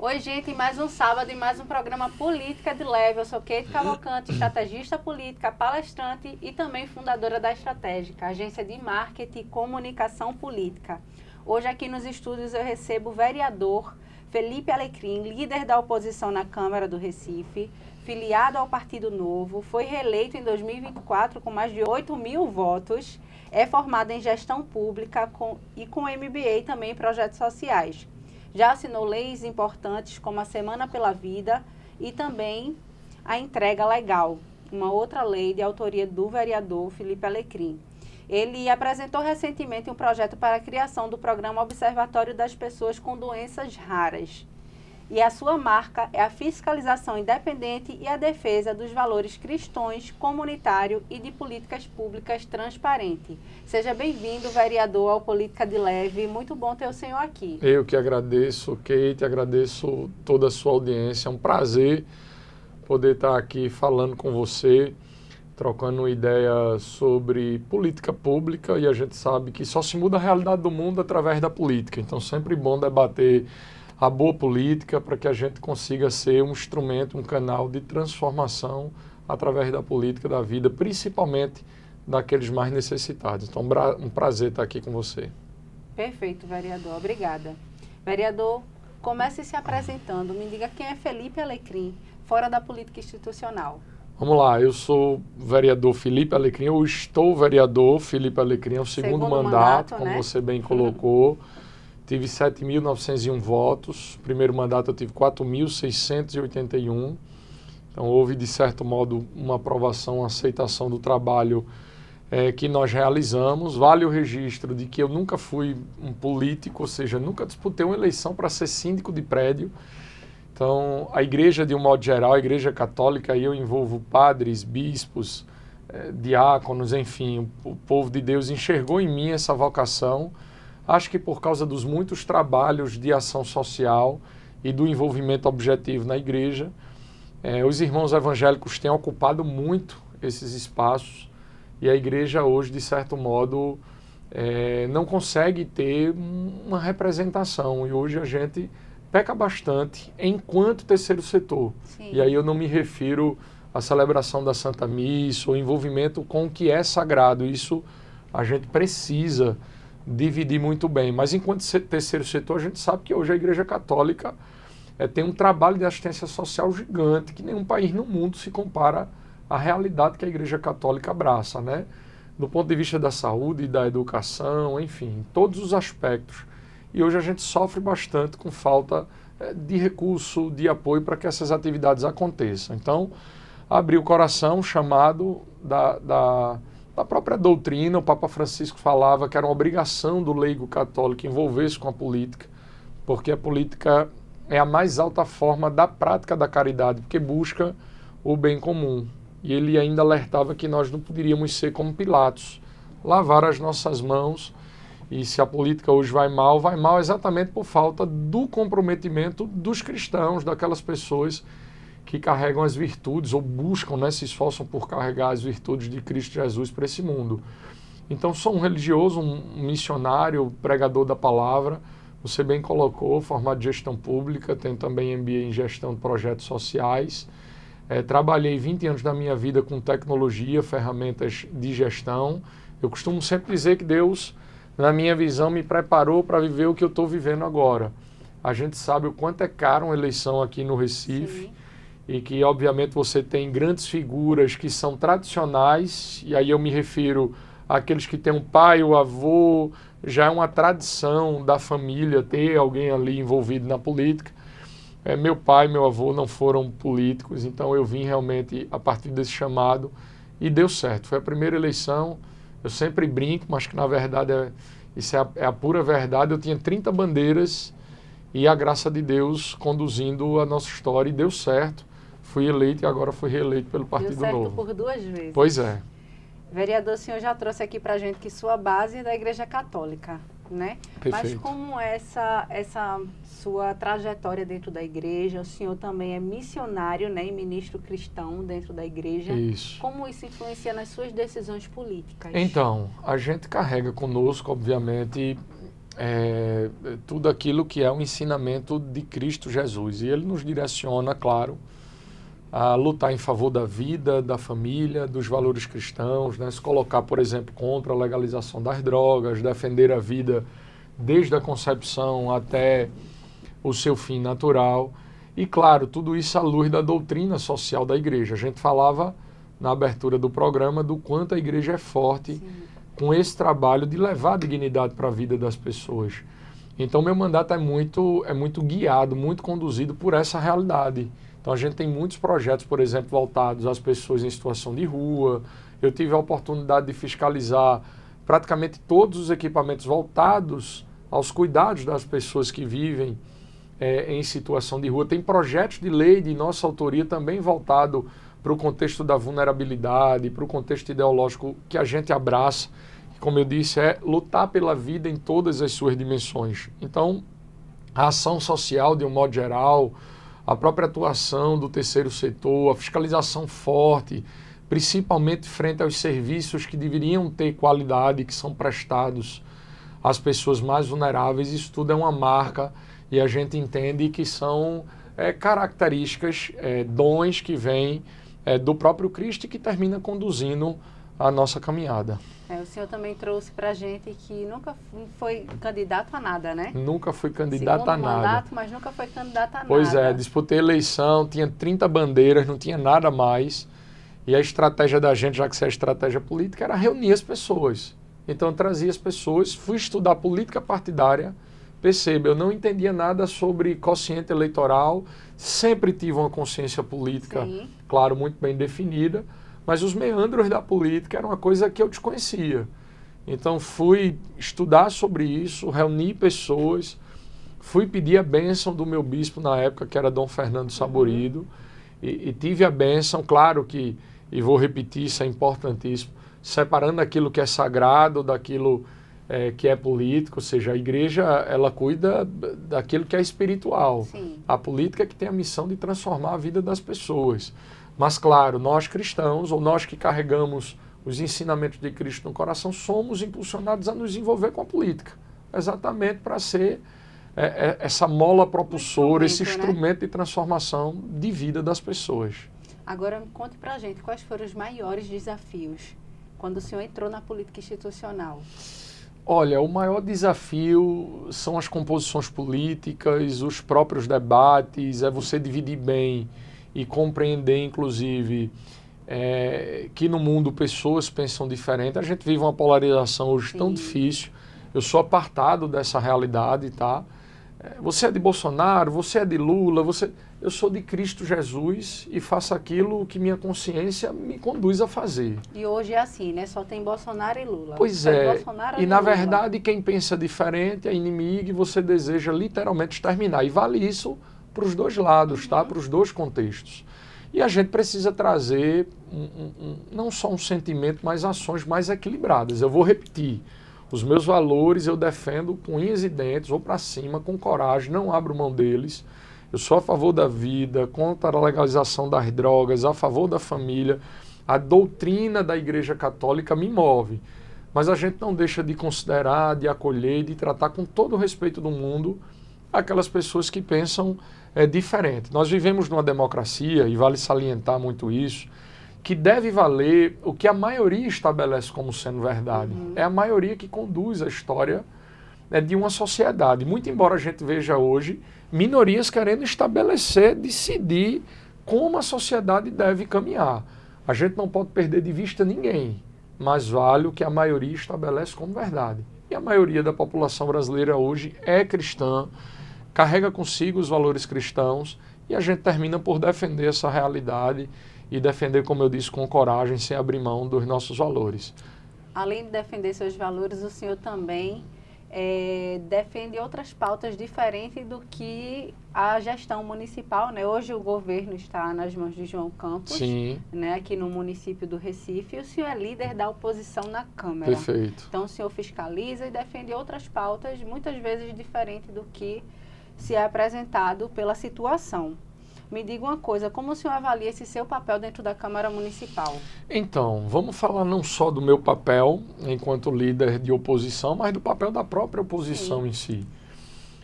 Oi, gente, mais um sábado e mais um programa Política de Leve. Eu sou Keite Cavalcante, estrategista política, palestrante e também fundadora da Estratégica, agência de marketing e comunicação política. Hoje aqui nos estúdios eu recebo o vereador Felipe Alecrim, líder da oposição na Câmara do Recife, filiado ao Partido Novo, foi reeleito em 2024 com mais de 8.000 votos, é formado em gestão pública e com MBA também em projetos sociais. Já assinou leis importantes como a Semana pela Vida e também a Entrega Legal, uma outra lei de autoria do vereador Felipe Alecrim. Ele apresentou recentemente um projeto para a criação do programa Observatório das Pessoas com Doenças Raras. E a sua marca é a fiscalização independente e a defesa dos valores cristãos, comunitário e de políticas públicas transparente. Seja bem-vindo, vereador, ao Política de Leve. Muito bom ter o senhor aqui. Eu que agradeço, Keite, agradeço toda a sua audiência. É um prazer poder estar aqui falando com você, trocando uma ideia sobre política pública, e a gente sabe que só se muda a realidade do mundo através da política. Então, sempre bom debater a boa política para que a gente consiga ser um instrumento, um canal de transformação através da política da vida, principalmente daqueles mais necessitados. Então, um prazer estar aqui com você. Perfeito, vereador. Obrigada. Vereador, comece se apresentando. Me diga quem é Felipe Alecrim, fora da política institucional. Vamos lá, eu sou vereador Felipe Alecrim, eu estou vereador Felipe Alecrim, é o segundo mandato, como né? Você bem colocou. Tive 7.901 votos, primeiro mandato eu tive 4.681, então houve de certo modo uma aprovação, uma aceitação do trabalho que nós realizamos. Vale o registro de que eu nunca fui um político, ou seja, nunca disputei uma eleição para ser síndico de prédio. Então, a igreja, de um modo geral, a igreja católica, aí eu envolvo padres, bispos, diáconos, enfim, o povo de Deus enxergou em mim essa vocação. Acho que por causa dos muitos trabalhos de ação social e do envolvimento objetivo na igreja, os irmãos evangélicos têm ocupado muito esses espaços e a igreja hoje, de certo modo, não consegue ter uma representação. E hoje a gente peca bastante enquanto terceiro setor. Sim. E aí eu não me refiro à celebração da Santa Missa, ou envolvimento com o que é sagrado. Isso a gente precisa dividir muito bem. Mas enquanto terceiro setor, a gente sabe que hoje a Igreja Católica tem um trabalho de assistência social gigante, que nenhum país no mundo se compara à realidade que a Igreja Católica abraça, né? Do ponto de vista da saúde, da educação, enfim, todos os aspectos. E hoje a gente sofre bastante com falta de recurso, de apoio para que essas atividades aconteçam. Então, abri o coração, chamado da própria doutrina. O Papa Francisco falava que era uma obrigação do leigo católico envolver-se com a política, porque a política é a mais alta forma da prática da caridade, porque busca o bem comum. E ele ainda alertava que nós não poderíamos ser como Pilatos, lavar as nossas mãos. E se a política hoje vai mal exatamente por falta do comprometimento dos cristãos, daquelas pessoas que carregam as virtudes ou buscam, né, se esforçam por carregar as virtudes de Cristo Jesus para esse mundo. Então sou um religioso, um missionário, pregador da palavra. Você bem colocou, formado em gestão pública, tenho também MBA em gestão de projetos sociais. Trabalhei 20 anos da minha vida com tecnologia, ferramentas de gestão. Eu costumo sempre dizer que Deus, na minha visão, me preparou para viver o que eu estou vivendo agora. A gente sabe o quanto é caro uma eleição aqui no Recife. Sim. E que, obviamente, você tem grandes figuras que são tradicionais, e aí eu me refiro àqueles que têm um pai, o avô, já é uma tradição da família ter alguém ali envolvido na política. Meu pai e meu avô não foram políticos, então eu vim realmente a partir desse chamado e deu certo. Foi a primeira eleição, eu sempre brinco, mas que na verdade isso é a pura verdade. Eu tinha 30 bandeiras e a graça de Deus conduzindo a nossa história, e deu certo. Fui eleito e agora fui reeleito pelo Partido Novo. Deu certo por 2 vezes. Pois é. Vereador, o senhor já trouxe aqui para a gente que sua base é da Igreja Católica, né? Perfeito. Mas como é essa sua trajetória dentro da igreja? O senhor também é missionário, né, e ministro cristão dentro da igreja. Isso. Como isso influencia nas suas decisões políticas? Então, a gente carrega conosco, obviamente, tudo aquilo que é o ensinamento de Cristo Jesus. E ele nos direciona, claro, a lutar em favor da vida, da família, dos valores cristãos, né? Se colocar, por exemplo, contra a legalização das drogas, defender a vida desde a concepção até o seu fim natural. E, claro, tudo isso à luz da doutrina social da igreja. A gente falava na abertura do programa do quanto a igreja é forte com esse trabalho de levar dignidade para a vida das pessoas. Então, meu mandato é muito guiado, muito conduzido por essa realidade. Então, a gente tem muitos projetos, por exemplo, voltados às pessoas em situação de rua. Eu tive a oportunidade de fiscalizar praticamente todos os equipamentos voltados aos cuidados das pessoas que vivem em situação de rua. Tem projetos de lei de nossa autoria também voltado para o contexto da vulnerabilidade, para o contexto ideológico que a gente abraça. Como eu disse, é lutar pela vida em todas as suas dimensões. Então, a ação social, de um modo geral, a própria atuação do terceiro setor, a fiscalização forte, principalmente frente aos serviços que deveriam ter qualidade, que são prestados às pessoas mais vulneráveis, isso tudo é uma marca e a gente entende que são características, dons que vêm do próprio Cristo e que termina conduzindo a nossa caminhada. O senhor também trouxe para a gente que nunca foi candidato a nada, né? Nunca fui candidato a nada. Mandato, mas nunca foi candidato a nada. Pois é, disputei eleição, tinha 30 bandeiras, não tinha nada mais. E a estratégia da gente, já que isso é estratégia política, era reunir as pessoas. Então eu trazia as pessoas, fui estudar política partidária. Perceba, eu não entendia nada sobre quociente eleitoral, sempre tive uma consciência política, Sim. claro, muito bem definida, mas os meandros da política era uma coisa que eu desconhecia. Então fui estudar sobre isso, reuni pessoas, fui pedir a bênção do meu bispo na época, que era Dom Fernando Saborido, e tive a bênção, claro que, e vou repetir, isso é importantíssimo, separando aquilo que é sagrado daquilo que é político, ou seja, a igreja ela cuida daquilo que é espiritual. Sim. A política é que tem a missão de transformar a vida das pessoas. Mas, claro, nós cristãos, ou nós que carregamos os ensinamentos de Cristo no coração, somos impulsionados a nos envolver com a política, exatamente para ser essa mola propulsora, esse instrumento de transformação de vida das pessoas. Agora, conte para a gente quais foram os maiores desafios quando o senhor entrou na política institucional. Olha, o maior desafio são as composições políticas, os próprios debates, é você dividir bem e compreender, inclusive, que no mundo pessoas pensam diferente. A gente vive uma polarização hoje tão difícil. Eu sou apartado dessa realidade, tá? Você é de Bolsonaro, você é de Lula, eu sou de Cristo Jesus e faço aquilo que minha consciência me conduz a fazer. E hoje é assim, né? Só tem Bolsonaro e Lula. Pois é, e na verdade quem pensa diferente é inimigo e você deseja literalmente exterminar. E vale isso para os dois lados, tá? Para os dois contextos. E a gente precisa trazer não só um sentimento, mas ações mais equilibradas. Eu vou repetir. Os meus valores eu defendo com unhas e dentes, vou para cima, com coragem, não abro mão deles. Eu sou a favor da vida, contra a legalização das drogas, a favor da família. A doutrina da Igreja Católica me move. Mas a gente não deixa de considerar, de acolher, de tratar com todo o respeito do mundo aquelas pessoas que pensam diferente. Nós vivemos numa democracia, e vale salientar muito isso, que deve valer o que a maioria estabelece como sendo verdade. É a maioria que conduz a história de uma sociedade. Muito embora a gente veja hoje minorias querendo estabelecer, decidir como a sociedade deve caminhar. A gente não pode perder de vista ninguém, mas vale o que a maioria estabelece como verdade. E a maioria da população brasileira hoje é cristã, carrega consigo os valores cristãos e a gente termina por defender essa realidade e defender, como eu disse, com coragem, sem abrir mão dos nossos valores. Além de defender seus valores, o senhor também defende outras pautas diferentes do que a gestão municipal, né? Hoje o governo está nas mãos de João Campos, Sim. Né, aqui no município do Recife, e o senhor é líder da oposição na Câmara. Perfeito. Então o senhor fiscaliza e defende outras pautas, muitas vezes diferentes do que se é apresentado pela situação. Me diga uma coisa, como o senhor avalia esse seu papel dentro da Câmara Municipal? Então, vamos falar não só do meu papel enquanto líder de oposição, mas do papel da própria oposição em si.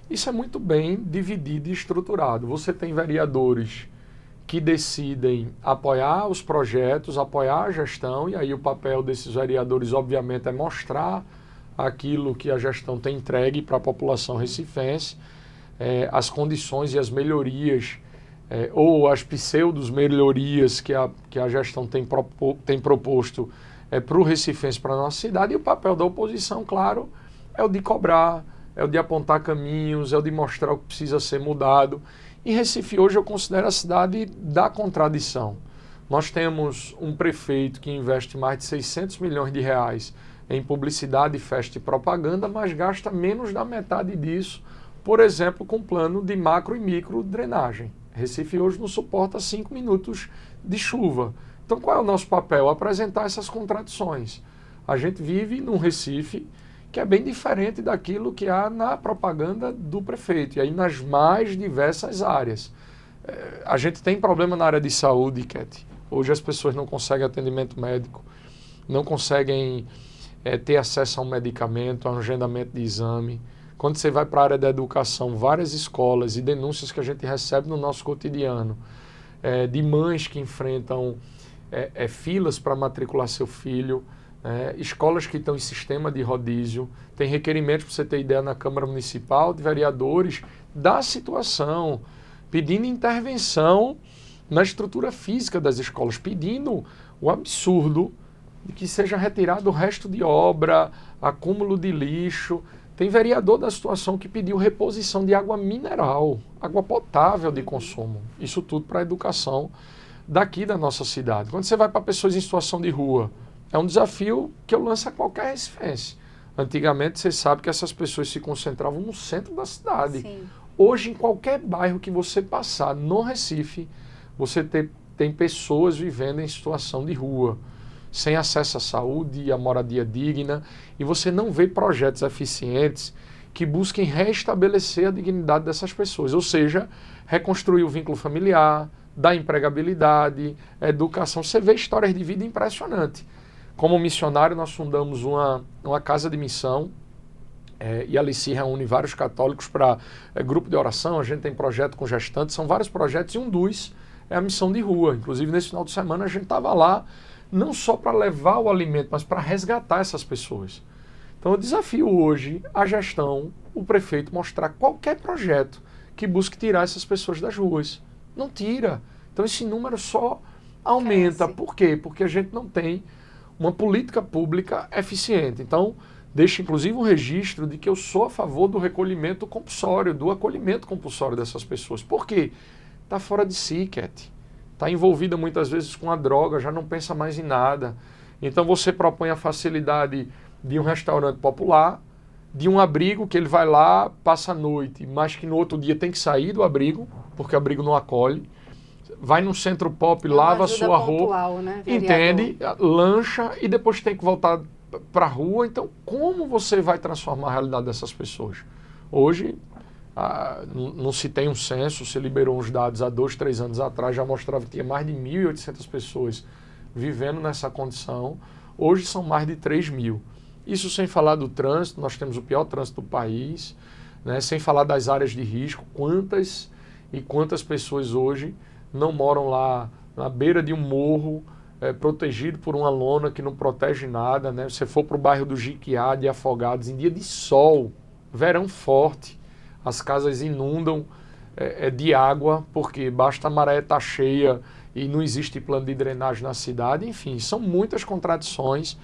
Isso é muito bem dividido e estruturado. Você tem vereadores que decidem apoiar os projetos, apoiar a gestão, e aí o papel desses vereadores, obviamente, é mostrar aquilo que a gestão tem entregue para a população recifense, as condições e as melhorias, ou as pseudos-melhorias que a gestão tem proposto para o recifense, para a nossa cidade, e o papel da oposição, claro, é o de cobrar, é o de apontar caminhos, é o de mostrar o que precisa ser mudado. E Recife hoje eu considero a cidade da contradição. Nós temos um prefeito que investe mais de 600 milhões de reais em publicidade, festa e propaganda, mas gasta menos da metade disso, por exemplo, com plano de macro e micro drenagem. Recife hoje não suporta 5 minutos de chuva. Então qual é o nosso papel? Apresentar essas contradições. A gente vive num Recife que é bem diferente daquilo que há na propaganda do prefeito, e aí nas mais diversas áreas. A gente tem problema na área de saúde, Keti. Hoje as pessoas não conseguem atendimento médico, não conseguem ter acesso a um medicamento, a um agendamento de exame. Quando você vai para a área da educação, várias escolas e denúncias que a gente recebe no nosso cotidiano, de mães que enfrentam filas para matricular seu filho, escolas que estão em sistema de rodízio, tem requerimentos, para você ter ideia, na Câmara Municipal, de vereadores da situação, pedindo intervenção na estrutura física das escolas, pedindo o absurdo de que seja retirado o resto de obra, acúmulo de lixo. Tem vereador da situação que pediu reposição de água mineral, água potável de consumo. Isso tudo para a educação daqui da nossa cidade. Quando você vai para pessoas em situação de rua, é um desafio que eu lanço a qualquer recifense. Antigamente, você sabe que essas pessoas se concentravam no centro da cidade. Sim. Hoje, em qualquer bairro que você passar no Recife, você tem pessoas vivendo em situação de rua, sem acesso à saúde e à moradia digna, e você não vê projetos eficientes que busquem restabelecer a dignidade dessas pessoas, ou seja, reconstruir o vínculo familiar, dar empregabilidade, educação. Você vê histórias de vida impressionantes. Como missionário, nós fundamos uma casa de missão, e ali se reúne vários católicos para grupo de oração. A gente tem projeto com gestantes, são vários projetos, e um dos é a missão de rua. Inclusive, nesse final de semana, a gente estava lá, não só para levar o alimento, mas para resgatar essas pessoas. Então, eu desafio hoje a gestão, o prefeito, mostrar qualquer projeto que busque tirar essas pessoas das ruas. Não tira. Então, esse número só aumenta. Cresce. Por quê? Porque a gente não tem uma política pública eficiente. Então, deixa inclusive um registro de que eu sou a favor do recolhimento compulsório, do acolhimento compulsório dessas pessoas. Por quê? Está fora de si, Keti. Está envolvida muitas vezes com a droga, já não pensa mais em nada. Então você propõe a facilidade de um restaurante popular, de um abrigo que ele vai lá, passa a noite, mas que no outro dia tem que sair do abrigo, porque o abrigo não acolhe. Vai num centro pop, lava a sua roupa, né, entende, lancha e depois tem que voltar para a rua. Então, como você vai transformar a realidade dessas pessoas? Hoje, não se tem um censo, se liberou uns dados há 2, 3 anos atrás, já mostrava que tinha mais de 1.800 pessoas vivendo nessa condição. Hoje são mais de 3.000. Isso sem falar do trânsito, nós temos o pior trânsito do país, né? Sem falar das áreas de risco, quantas e quantas pessoas hoje não moram lá na beira de um morro, protegido por uma lona que não protege nada, né? Você for para o bairro do Jiquiá, de Afogados, em dia de sol, verão forte, as casas inundam de água, porque basta a maré estar cheia e não existe plano de drenagem na cidade. Enfim, são muitas contradições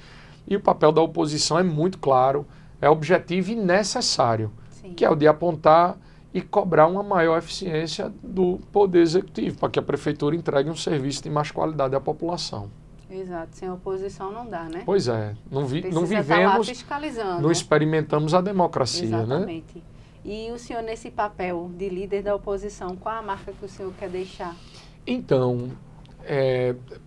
e o papel da oposição é muito claro, é objetivo e necessário, Sim. que é o de apontar e cobrar uma maior eficiência do Poder Executivo, para que a Prefeitura entregue um serviço de mais qualidade à população. Exato, sem oposição não dá, né? Pois é, não Precisa vivemos, estar lá fiscalizando. não experimentamos a democracia, Exatamente. né? E o senhor, nesse papel de líder da oposição, qual a marca que o senhor quer deixar? Então,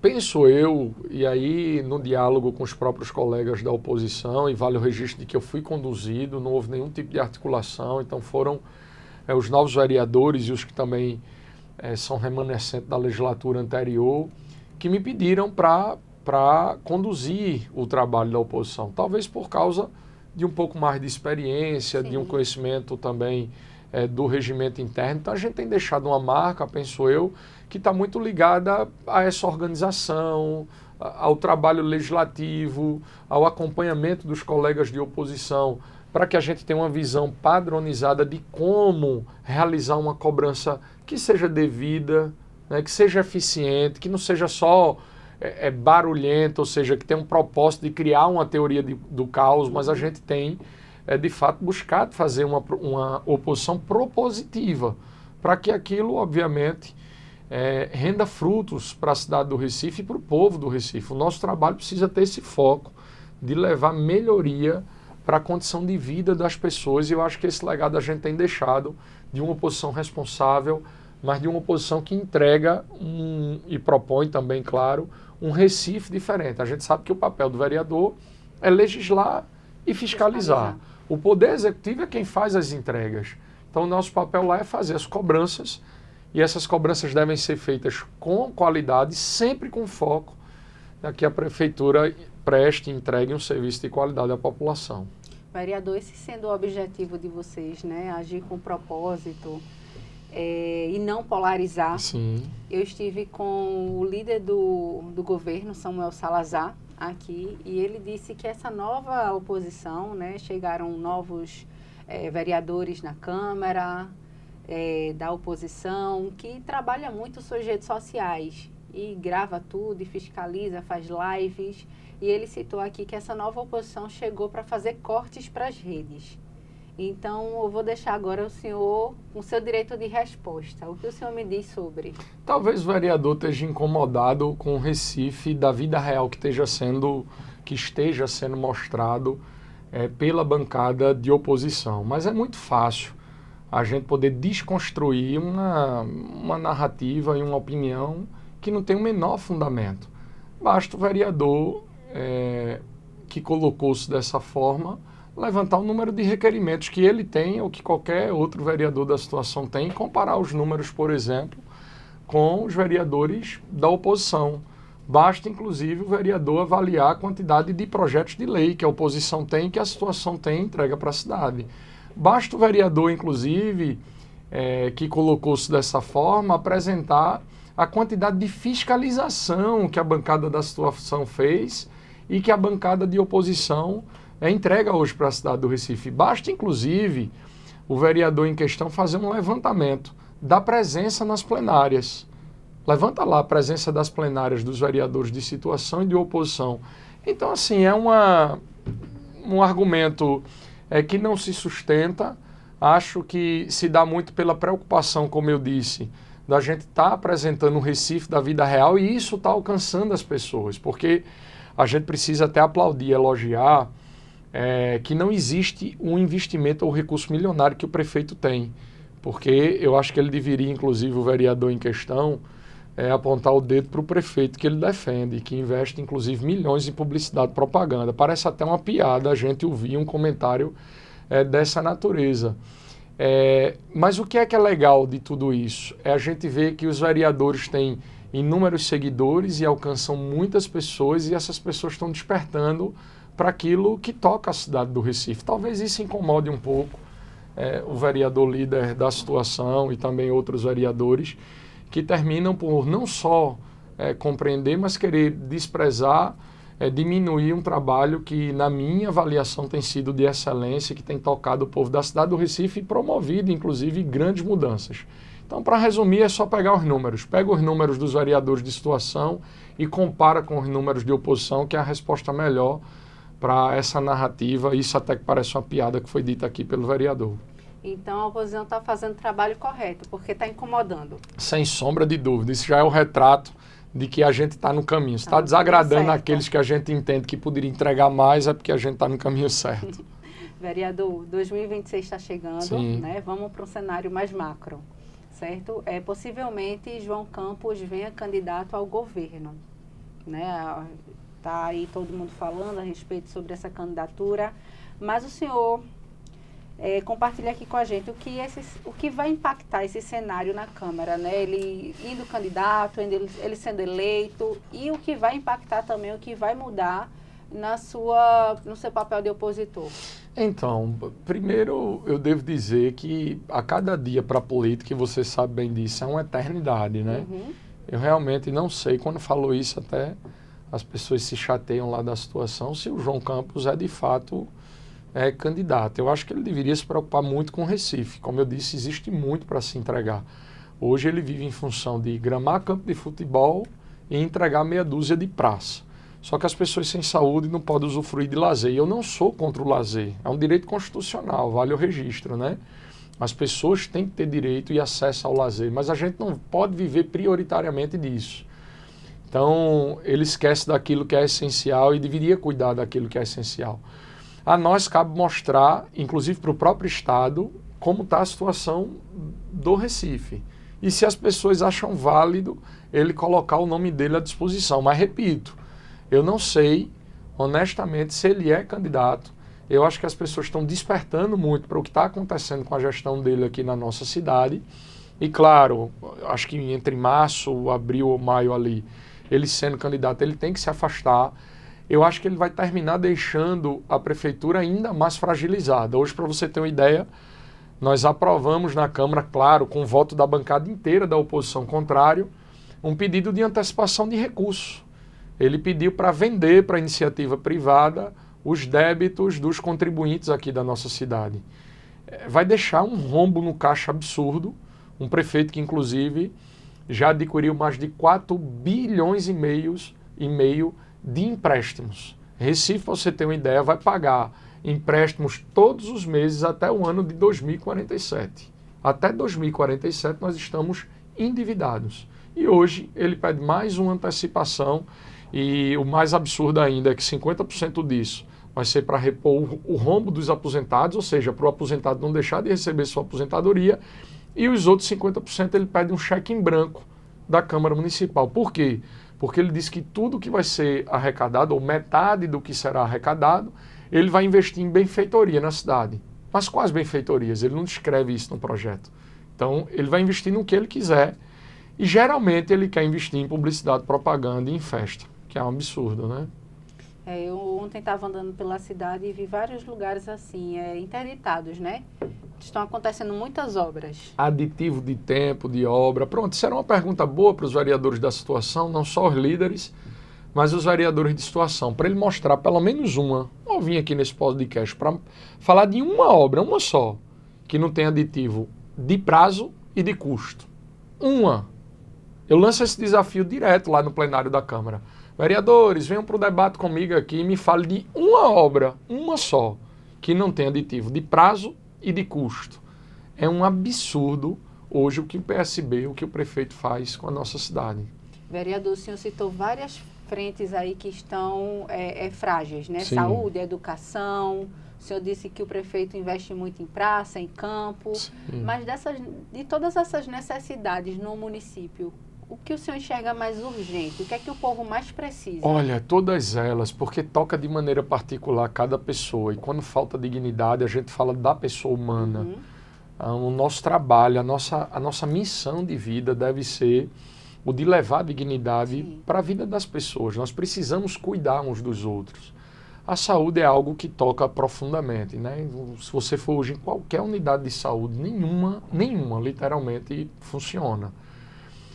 penso eu, e aí no diálogo com os próprios colegas da oposição, e vale o registro de que eu fui conduzido, não houve nenhum tipo de articulação, então foram os novos vereadores e os que também são remanescentes da legislatura anterior, que me pediram para conduzir o trabalho da oposição. Talvez por causa de um pouco mais de experiência, de um conhecimento também do regimento interno. Então a gente tem deixado uma marca, penso eu, que está muito ligada a essa organização, ao trabalho legislativo, ao acompanhamento dos colegas de oposição, para que a gente tenha uma visão padronizada de como realizar uma cobrança que seja devida, né, que seja eficiente, que não seja só barulhenta, ou seja, que tenha um propósito de criar uma teoria do caos, mas a gente tem, de fato, buscado fazer uma oposição propositiva, para que aquilo, obviamente, renda frutos para a cidade do Recife e para o povo do Recife. O nosso trabalho precisa ter esse foco de levar melhoria para a condição de vida das pessoas, e eu acho que esse legado a gente tem deixado de uma oposição responsável, mas de uma oposição que entrega e propõe também, claro, um Recife diferente. A gente sabe que o papel do vereador é legislar e fiscalizar. O Poder Executivo é quem faz as entregas. Então, o nosso papel lá é fazer as cobranças, e essas cobranças devem ser feitas com qualidade, sempre com foco a que a Prefeitura preste e entregue um serviço de qualidade à população. Vereador, esse sendo o objetivo de vocês, né, agir com propósito e não polarizar. Sim. Eu estive com o líder do governo, Samuel Salazar, aqui, e ele disse que essa nova oposição, né, chegaram novos vereadores na Câmara da oposição, que trabalha muito suas redes sociais e grava tudo e fiscaliza, faz lives. E ele citou aqui que essa nova oposição chegou para fazer cortes para as redes. Então, eu vou deixar agora o senhor com seu direito de resposta. O que o senhor me diz sobre? Talvez o vereador esteja incomodado com o Recife da vida real que esteja sendo mostrado pela bancada de oposição. Mas é muito fácil a gente poder desconstruir uma narrativa e uma opinião que não tem o menor fundamento. Basta o vereador que colocou-se dessa forma levantar o número de requerimentos que ele tem ou que qualquer outro vereador da situação tem e comparar os números, por exemplo, com os vereadores da oposição. Basta, inclusive, o vereador avaliar a quantidade de projetos de lei que a oposição tem e que a situação tem e entrega para a cidade. Basta o vereador, inclusive, que colocou-se dessa forma, apresentar a quantidade de fiscalização que a bancada da situação fez e que a bancada de oposição entrega hoje para a cidade do Recife. Basta, inclusive, o vereador em questão fazer um levantamento da presença nas plenárias. Levanta lá a presença das plenárias dos vereadores de situação e de oposição. Então, assim, é um argumento que não se sustenta. Acho que se dá muito pela preocupação, como eu disse, da gente estar apresentando um Recife da vida real, e isso está alcançando as pessoas, porque a gente precisa até aplaudir, elogiar, que não existe um investimento ou recurso milionário que o prefeito tem, porque eu acho que ele deveria, inclusive o vereador em questão, apontar o dedo para o prefeito que ele defende, que investe inclusive milhões em publicidade e propaganda. Parece até uma piada a gente ouvir um comentário dessa natureza. Mas o que é legal de tudo isso? É a gente ver que os vereadores têm inúmeros seguidores e alcançam muitas pessoas, e essas pessoas estão despertando para aquilo que toca a cidade do Recife. Talvez isso incomode um pouco o vereador líder da situação e também outros vereadores que terminam por não só compreender, mas querer desprezar, diminuir um trabalho que, na minha avaliação, tem sido de excelência, que tem tocado o povo da cidade do Recife e promovido, inclusive, grandes mudanças. Então, para resumir, é só pegar os números. Pega os números dos vereadores de situação e compara com os números de oposição, que é a resposta melhor para essa narrativa. Isso até que parece uma piada que foi dita aqui pelo vereador. Então, a oposição está fazendo o trabalho correto, porque está incomodando. Sem sombra de dúvida. Isso já é o retrato de que a gente está no caminho. Se está desagradando aqueles que a gente entende que poderia entregar mais, é porque a gente está no caminho certo. Vereador, 2026 está chegando, né? Vamos para um cenário mais macro, certo? Possivelmente, João Campos venha candidato ao governo, né? Está aí todo mundo falando a respeito sobre essa candidatura, mas o senhor compartilha aqui com a gente o que vai impactar esse cenário na Câmara, né? Ele indo candidato, ele sendo eleito, e o que vai impactar também, o que vai mudar no seu papel de opositor. Então, primeiro eu devo dizer que a cada dia para a política, e você sabe bem disso, é uma eternidade, né? Uhum. Eu realmente não sei, quando falou isso até as pessoas se chateiam lá da situação, se o João Campos é de fato candidato. Eu acho que ele deveria se preocupar muito com o Recife. Como eu disse, existe muito para se entregar. Hoje ele vive em função de gramar campo de futebol e entregar meia dúzia de praça. Só que as pessoas sem saúde não podem usufruir de lazer. E eu não sou contra o lazer. É um direito constitucional, vale o registro, né? As pessoas têm que ter direito e acesso ao lazer, mas a gente não pode viver prioritariamente disso. Então, ele esquece daquilo que é essencial e deveria cuidar daquilo que é essencial. A nós cabe mostrar, inclusive para o próprio Estado, como está a situação do Recife. E se as pessoas acham válido ele colocar o nome dele à disposição. Mas, repito, eu não sei, honestamente, se ele é candidato. Eu acho que as pessoas estão despertando muito para o que está acontecendo com a gestão dele aqui na nossa cidade. E, claro, acho que entre março, abril ou maio ali, ele sendo candidato, ele tem que se afastar. Eu acho que ele vai terminar deixando a prefeitura ainda mais fragilizada. Hoje, para você ter uma ideia, nós aprovamos na Câmara, claro, com o voto da bancada inteira da oposição contrário, um pedido de antecipação de recursos. Ele pediu para vender para a iniciativa privada os débitos dos contribuintes aqui da nossa cidade. Vai deixar um rombo no caixa absurdo, um prefeito que, inclusive, já adquiriu mais de 4 bilhões e meio de empréstimos. Recife, para você ter uma ideia, vai pagar empréstimos todos os meses até o ano de 2047. Até 2047 nós estamos endividados. E hoje ele pede mais uma antecipação e o mais absurdo ainda é que 50% disso vai ser para repor o rombo dos aposentados, ou seja, para o aposentado não deixar de receber sua aposentadoria, e os outros 50% ele pede um cheque em branco da Câmara Municipal. Por quê? Porque ele diz que tudo que vai ser arrecadado, ou metade do que será arrecadado, ele vai investir em benfeitoria na cidade. Mas quais benfeitorias? Ele não descreve isso no projeto. Então, ele vai investir no que ele quiser, e geralmente ele quer investir em publicidade, propaganda e em festa, que é um absurdo, né? Eu ontem estava andando pela cidade e vi vários lugares assim, interditados, né? Estão acontecendo muitas obras. Aditivo de tempo, de obra. Pronto, isso era uma pergunta boa para os vereadores da situação, não só os líderes, mas os vereadores de situação, para ele mostrar pelo menos uma. Eu vim aqui nesse podcast para falar de uma obra, uma só, que não tem aditivo de prazo e de custo. Uma. Eu lanço esse desafio direto lá no plenário da Câmara. Vereadores, venham para o debate comigo aqui e me fale de uma obra, uma só, que não tem aditivo de prazo e de custo. É um absurdo hoje o que o PSB, o que o prefeito faz com a nossa cidade. Vereador, o senhor citou várias frentes aí que estão frágeis, né? Sim. Saúde, educação. O senhor disse que o prefeito investe muito em praça, em campo. Sim. Mas de todas essas necessidades no município, o que o senhor enxerga mais urgente? O que é que o povo mais precisa? Olha, todas elas, porque toca de maneira particular cada pessoa. E quando falta dignidade, a gente fala da pessoa humana. Uhum. O nosso trabalho, a nossa missão de vida deve ser o de levar dignidade para a vida das pessoas. Nós precisamos cuidar uns dos outros. A saúde é algo que toca profundamente, né? Se você for hoje em qualquer unidade de saúde, nenhuma literalmente funciona.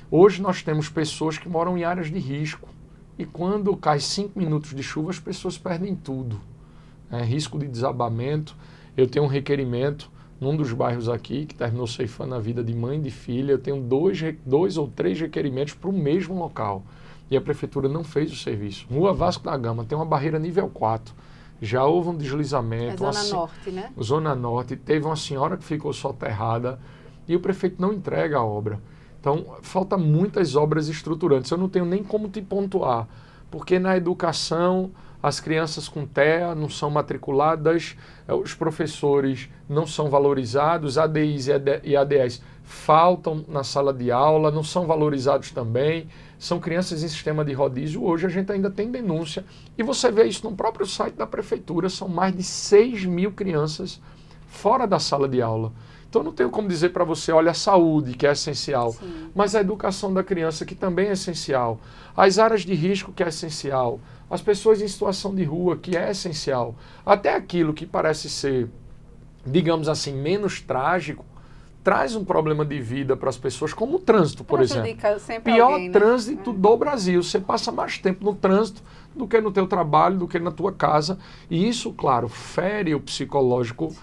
Hoje nós temos pessoas que moram em áreas de risco e quando cai 5 minutos de chuva as pessoas perdem tudo. Risco de desabamento. Eu tenho um requerimento num dos bairros aqui que terminou ceifando a vida de mãe e de filha. Eu tenho 2 ou 3 requerimentos para o mesmo local e a prefeitura não fez o serviço. Rua Vasco da Gama tem uma barreira nível 4. Já houve um deslizamento. É Zona Norte, né? Zona Norte. Teve uma senhora que ficou soterrada e o prefeito não entrega a obra. Então, falta muitas obras estruturantes. Eu não tenho nem como te pontuar, porque na educação as crianças com TEA não são matriculadas, os professores não são valorizados, ADIs e ADS faltam na sala de aula, não são valorizados também, são crianças em sistema de rodízio. Hoje a gente ainda tem denúncia, e você vê isso no próprio site da prefeitura, são mais de 6 mil crianças fora da sala de aula. Então, eu não tenho como dizer para você, olha, a saúde, que é essencial, Sim. mas a educação da criança, que também é essencial, as áreas de risco, que é essencial, as pessoas em situação de rua, que é essencial, até aquilo que parece ser, digamos assim, menos trágico, traz um problema de vida para as pessoas, como o trânsito, por exemplo. Sempre Pior alguém, né? trânsito do Brasil. Você passa mais tempo no trânsito do que no teu trabalho, do que na tua casa. E isso, claro, fere o psicológico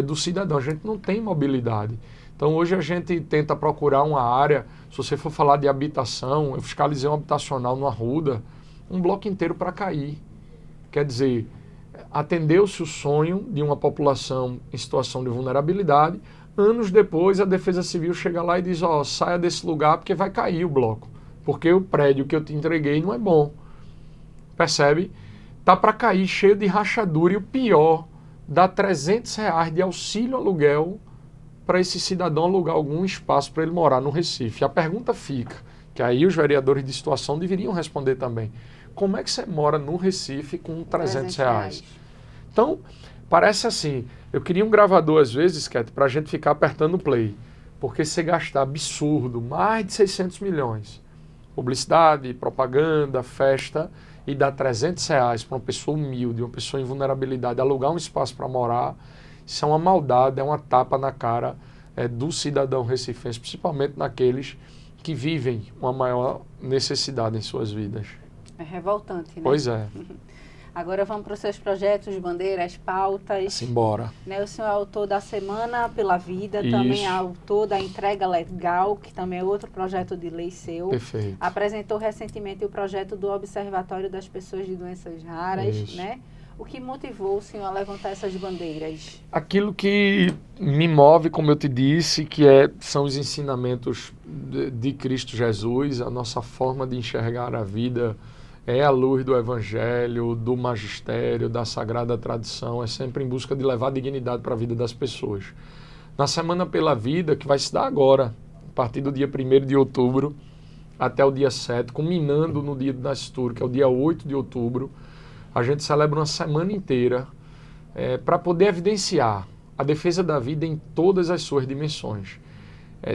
do cidadão. A gente não tem mobilidade. Então, hoje a gente tenta procurar uma área, se você for falar de habitação, eu fiscalizei um habitacional no Arruda, um bloco inteiro para cair. Quer dizer, atendeu-se o sonho de uma população em situação de vulnerabilidade. Anos depois, a Defesa Civil chega lá e diz, ó, saia desse lugar porque vai cair o bloco. Porque o prédio que eu te entreguei não é bom. Percebe? Tá para cair, cheio de rachadura. E o pior, dá R$300 de auxílio aluguel para esse cidadão alugar algum espaço para ele morar no Recife. A pergunta fica, que aí os vereadores de situação deveriam responder também. Como é que você mora no Recife com R$300? Então, parece assim, eu queria um gravador às vezes, Cat, para a gente ficar apertando o play, porque você gastar absurdo, mais de 600 milhões, publicidade, propaganda, festa, e dar R$300 para uma pessoa humilde, uma pessoa em vulnerabilidade, alugar um espaço para morar, isso é uma maldade, é uma tapa na cara do cidadão recifense, principalmente naqueles que vivem uma maior necessidade em suas vidas. É revoltante, né? Pois é. Agora vamos para os seus projetos, bandeiras, pautas. Simbora. Né, o senhor é autor da Semana pela Vida, Isso. também é autor da Entrega Legal, que também é outro projeto de lei seu. Perfeito. Apresentou recentemente o projeto do Observatório das Pessoas de Doenças Raras, Isso. né? O que motivou o senhor a levantar essas bandeiras? Aquilo que me move, como eu te disse, são os ensinamentos de Cristo Jesus, a nossa forma de enxergar a vida é a luz do Evangelho, do magistério, da sagrada tradição, é sempre em busca de levar dignidade para a vida das pessoas. Na Semana pela Vida, que vai se dar agora, a partir do dia 1º de outubro até o dia 7, culminando no dia do Nascituro, que é o dia 8 de outubro, a gente celebra uma semana inteira para poder evidenciar a defesa da vida em todas as suas dimensões.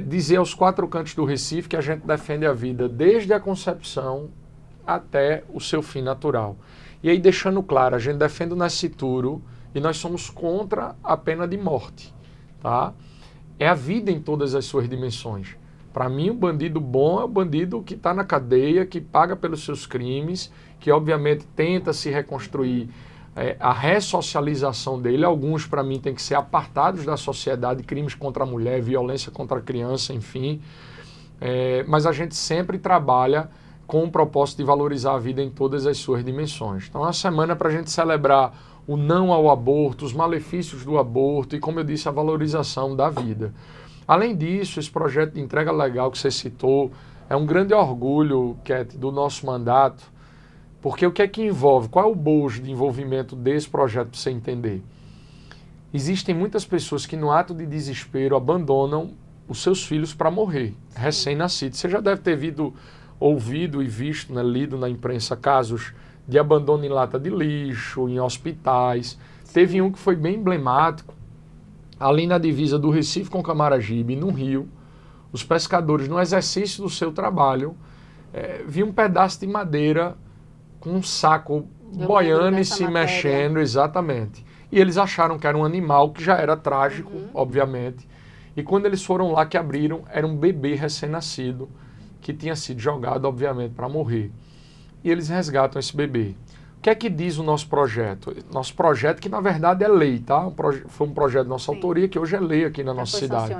Dizer aos 4 cantos do Recife que a gente defende a vida desde a concepção até o seu fim natural. E aí, deixando claro, a gente defende o nascituro e nós somos contra a pena de morte. Tá? É a vida em todas as suas dimensões. Para mim, o bandido bom é o bandido que está na cadeia, que paga pelos seus crimes, que obviamente tenta se reconstruir a ressocialização dele. Alguns, para mim, têm que ser apartados da sociedade, crimes contra a mulher, violência contra a criança, enfim. Mas a gente sempre trabalha com o propósito de valorizar a vida em todas as suas dimensões. Então, é uma semana para a gente celebrar o não ao aborto, os malefícios do aborto e, como eu disse, a valorização da vida. Além disso, esse projeto de entrega legal que você citou é um grande orgulho, Cat, do nosso mandato, porque o que é que envolve? Qual é o bojo de envolvimento desse projeto para você entender? Existem muitas pessoas que, no ato de desespero, abandonam os seus filhos para morrer, recém-nascidos. Você já deve ter ouvido e visto, né, lido na imprensa casos de abandono em lata de lixo, em hospitais. Teve um que foi bem emblemático, ali na divisa do Recife com Camaragibe, no Rio. Os pescadores, no exercício do seu trabalho, viam um pedaço de madeira com um saco boiando e se mexendo, exatamente. E eles acharam que era um animal, que já era trágico, obviamente. E quando eles foram lá que abriram, era um bebê recém-nascido, que tinha sido jogado, obviamente, para morrer. E eles resgatam esse bebê. O que é que diz o nosso projeto? Nosso projeto, que na verdade é lei, tá? Foi um projeto de nossa autoria, que hoje é lei aqui na nossa cidade.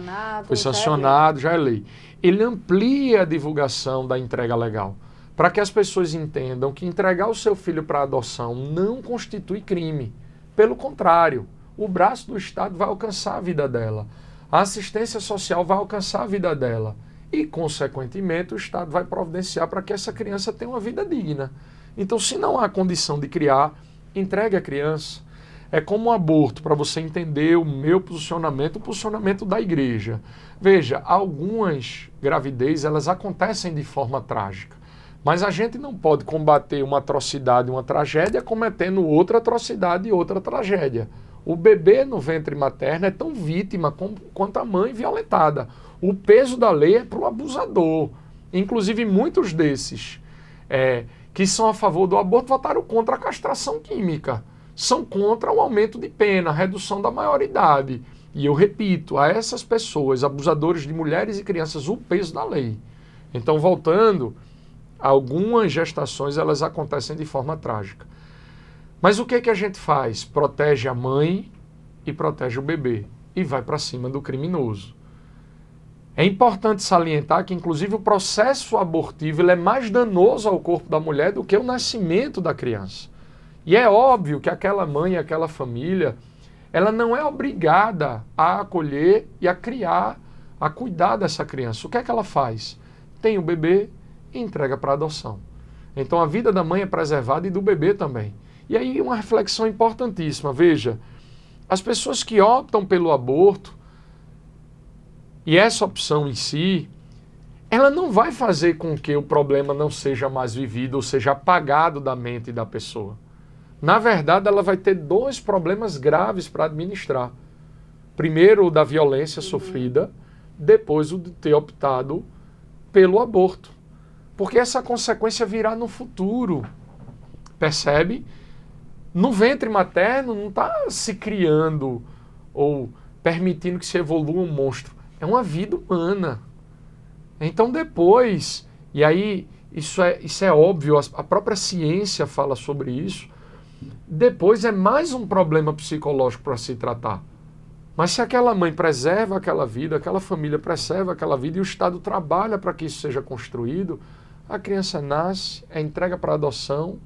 Foi sancionado, já é lei. Ele amplia a divulgação da entrega legal, para que as pessoas entendam que entregar o seu filho para adoção não constitui crime. Pelo contrário, o braço do Estado vai alcançar a vida dela. A assistência social vai alcançar a vida dela. E, consequentemente, o Estado vai providenciar para que essa criança tenha uma vida digna. Então, se não há condição de criar, entregue a criança. É como um aborto, para você entender o meu posicionamento, o posicionamento da igreja. Veja, algumas gravidez, elas acontecem de forma trágica. Mas a gente não pode combater uma atrocidade, uma tragédia, cometendo outra atrocidade e outra tragédia. O bebê no ventre materno é tão vítima quanto a mãe violentada. O peso da lei é para o abusador. Inclusive, muitos desses que são a favor do aborto votaram contra a castração química. São contra o aumento de pena, a redução da maioridade. E eu repito, a essas pessoas, abusadores de mulheres e crianças, o peso da lei. Então, voltando, algumas gestações elas acontecem de forma trágica. Mas o que que a gente faz? Protege a mãe e protege o bebê. E vai para cima do criminoso. É importante salientar que, inclusive, o processo abortivo ele é mais danoso ao corpo da mulher do que o nascimento da criança. E é óbvio que aquela mãe e aquela família, ela não é obrigada a acolher e a criar, a cuidar dessa criança. O que é que ela faz? Tem o bebê e entrega para adoção. Então a vida da mãe é preservada e do bebê também. E aí uma reflexão importantíssima. Veja, as pessoas que optam pelo aborto, e essa opção em si, ela não vai fazer com que o problema não seja mais vivido ou seja apagado da mente da pessoa. Na verdade, ela vai ter dois problemas graves para administrar. Primeiro, o da violência sofrida, depois o de ter optado pelo aborto. Porque essa consequência virá no futuro. Percebe? No ventre materno não está se criando ou permitindo que se evolua um monstro. É uma vida humana. Então depois, e aí isso é óbvio, a própria ciência fala sobre isso, depois é mais um problema psicológico para se tratar. Mas se aquela mãe preserva aquela vida, aquela família preserva aquela vida e o Estado trabalha para que isso seja construído, a criança nasce, é entregue para adoção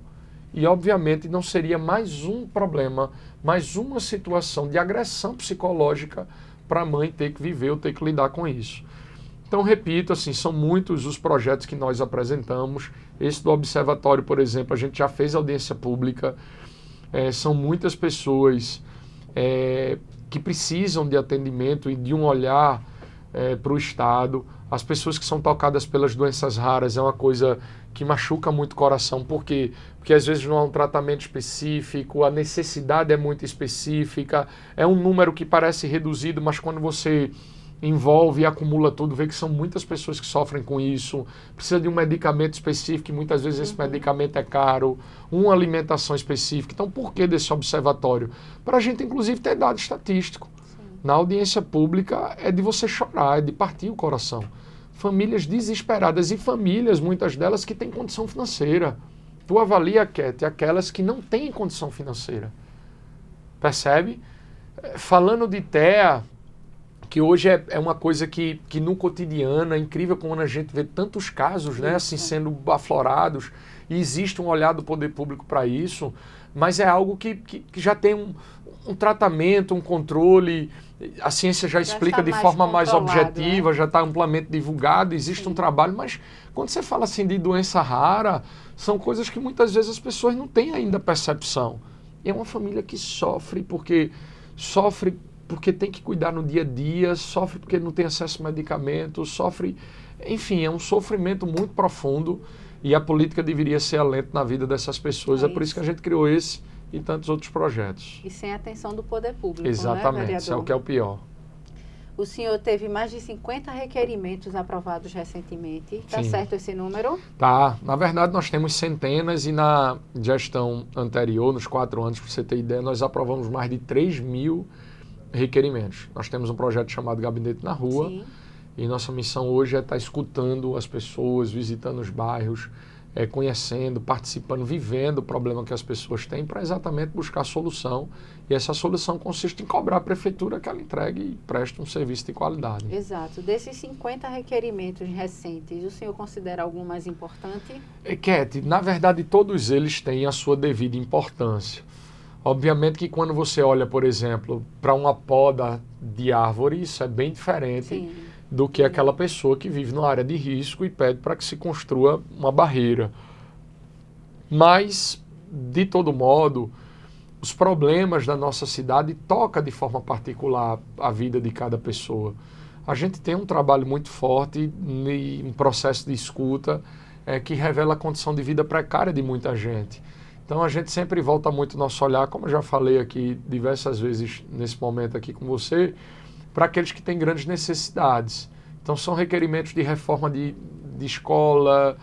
e, obviamente, não seria mais um problema, mais uma situação de agressão psicológica para a mãe ter que viver ou ter que lidar com isso. Então, repito, assim, são muitos os projetos que nós apresentamos. Esse do Observatório, por exemplo, a gente já fez audiência pública. São muitas pessoas que precisam de atendimento e de um olhar para o Estado. As pessoas que são tocadas pelas doenças raras é uma coisa que machuca muito o coração. Por quê? Porque às vezes não há um tratamento específico, a necessidade é muito específica, é um número que parece reduzido, mas quando você envolve e acumula tudo, vê que são muitas pessoas que sofrem com isso, precisa de um medicamento específico, e muitas vezes esse medicamento é caro, uma alimentação específica. Então, por que desse observatório? Para a gente, inclusive, ter dado estatístico. Sim. Na audiência pública é de você chorar, é de partir o coração. Famílias desesperadas e famílias, muitas delas, que têm condição financeira. Tu avalia, Cat, aquelas que não têm condição financeira. Percebe? Falando de TEA, que hoje é uma coisa que no cotidiano é incrível como a gente vê tantos casos, né, assim, sendo aflorados, e existe um olhar do poder público para isso, mas é algo que já tem um tratamento, um controle, a ciência já explica de forma mais objetiva, já está amplamente divulgado, existe um trabalho, mas quando você fala assim de doença rara, são coisas que muitas vezes as pessoas não têm ainda percepção. É uma família que sofre porque tem que cuidar no dia a dia, sofre porque não tem acesso a medicamentos, sofre... Enfim, é um sofrimento muito profundo e a política deveria ser alento na vida dessas pessoas. É por isso que a gente criou esse e tantos outros projetos. E sem a atenção do poder público, exatamente, né, isso é o que é o pior. O senhor teve mais de 50 requerimentos aprovados recentemente. Está certo esse número? Tá. Na verdade, nós temos centenas e na gestão anterior, nos 4 anos, para você ter ideia, nós aprovamos mais de 3.000 requerimentos. Nós temos um projeto chamado Gabinete na Rua. Sim. E nossa missão hoje é estar escutando as pessoas, visitando os bairros, conhecendo, participando, vivendo o problema que as pessoas têm para exatamente buscar solução. E essa solução consiste em cobrar a prefeitura que ela entregue e preste um serviço de qualidade. Exato. Desses 50 requerimentos recentes, o senhor considera algum mais importante? Cat, na verdade todos eles têm a sua devida importância. Obviamente que quando você olha, por exemplo, para uma poda de árvore, isso é bem diferente. Sim. Do que aquela pessoa que vive numa área de risco e pede para que se construa uma barreira. Mas, de todo modo, os problemas da nossa cidade tocam de forma particular a vida de cada pessoa. A gente tem um trabalho muito forte em processo de escuta que revela a condição de vida precária de muita gente. Então a gente sempre volta muito o nosso olhar, como eu já falei aqui diversas vezes nesse momento aqui com você, para aqueles que têm grandes necessidades. Então são requerimentos de reforma de escola,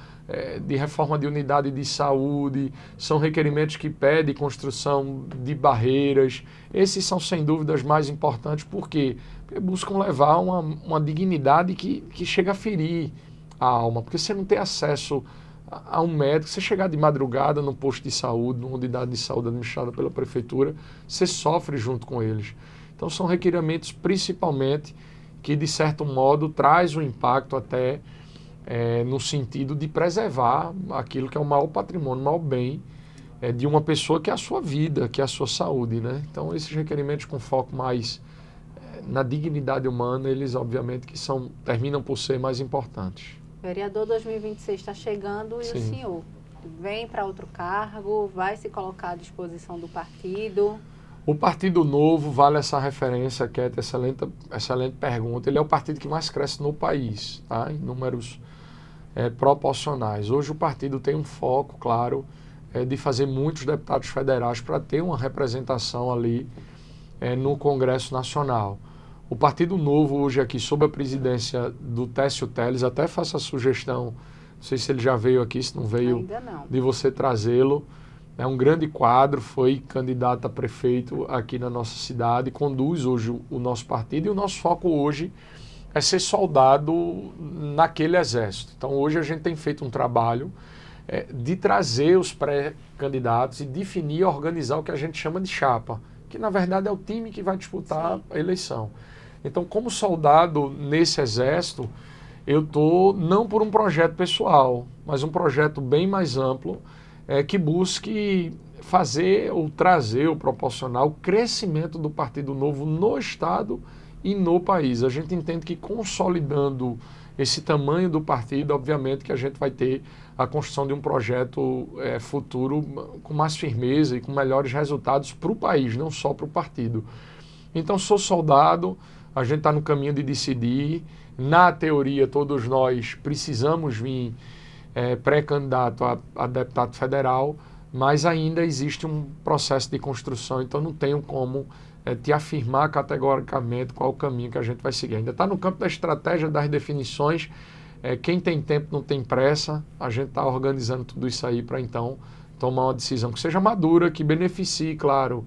de reforma de unidade de saúde, são requerimentos que pedem construção de barreiras. Esses são sem dúvidas mais importantes, porque buscam levar uma dignidade que chega a ferir a alma, porque você não tem acesso a um médico, você chegar de madrugada no posto de saúde, numa unidade de saúde administrada pela prefeitura, você sofre junto com eles. Então são requerimentos principalmente que de certo modo traz um impacto até no sentido de preservar aquilo que é o maior patrimônio, o maior bem de uma pessoa, que é a sua vida, que é a sua saúde, né? Então esses requerimentos com foco mais na dignidade humana, eles obviamente que terminam por ser mais importantes. Vereador, 2026 está chegando e Sim. O senhor vem para outro cargo, vai se colocar à disposição do partido? O Partido Novo, vale essa referência, Kétia, excelente pergunta. Ele é o partido que mais cresce no país, tá? Em números proporcionais. Hoje o partido tem um foco, claro, de fazer muitos deputados federais para ter uma representação ali no Congresso Nacional. O Partido Novo, hoje aqui, sob a presidência do Técio Teles, até faço a sugestão, não sei se ele já veio aqui, se não veio, ainda não, de você trazê-lo. É um grande quadro, foi candidato a prefeito aqui na nossa cidade, conduz hoje o nosso partido, e o nosso foco hoje é ser soldado naquele exército. Então hoje a gente tem feito um trabalho de trazer os pré-candidatos e definir e organizar o que a gente chama de chapa, que na verdade é o time que vai disputar a eleição. Então, como soldado nesse exército, eu estou não por um projeto pessoal, mas um projeto bem mais amplo, que busque fazer ou trazer ou proporcionar o crescimento do Partido Novo no Estado e no país. A gente entende que consolidando esse tamanho do partido, obviamente que a gente vai ter a construção de um projeto futuro com mais firmeza e com melhores resultados para o país, não só para o partido. Então, sou soldado, a gente está no caminho de decidir. Na teoria, todos nós precisamos vir pré-candidato a deputado federal, mas ainda existe um processo de construção, então não tenho como te afirmar categoricamente qual o caminho que a gente vai seguir. Ainda está no campo da estratégia, das definições. Quem tem tempo não tem pressa, a gente está organizando tudo isso aí para então tomar uma decisão que seja madura, que beneficie, claro,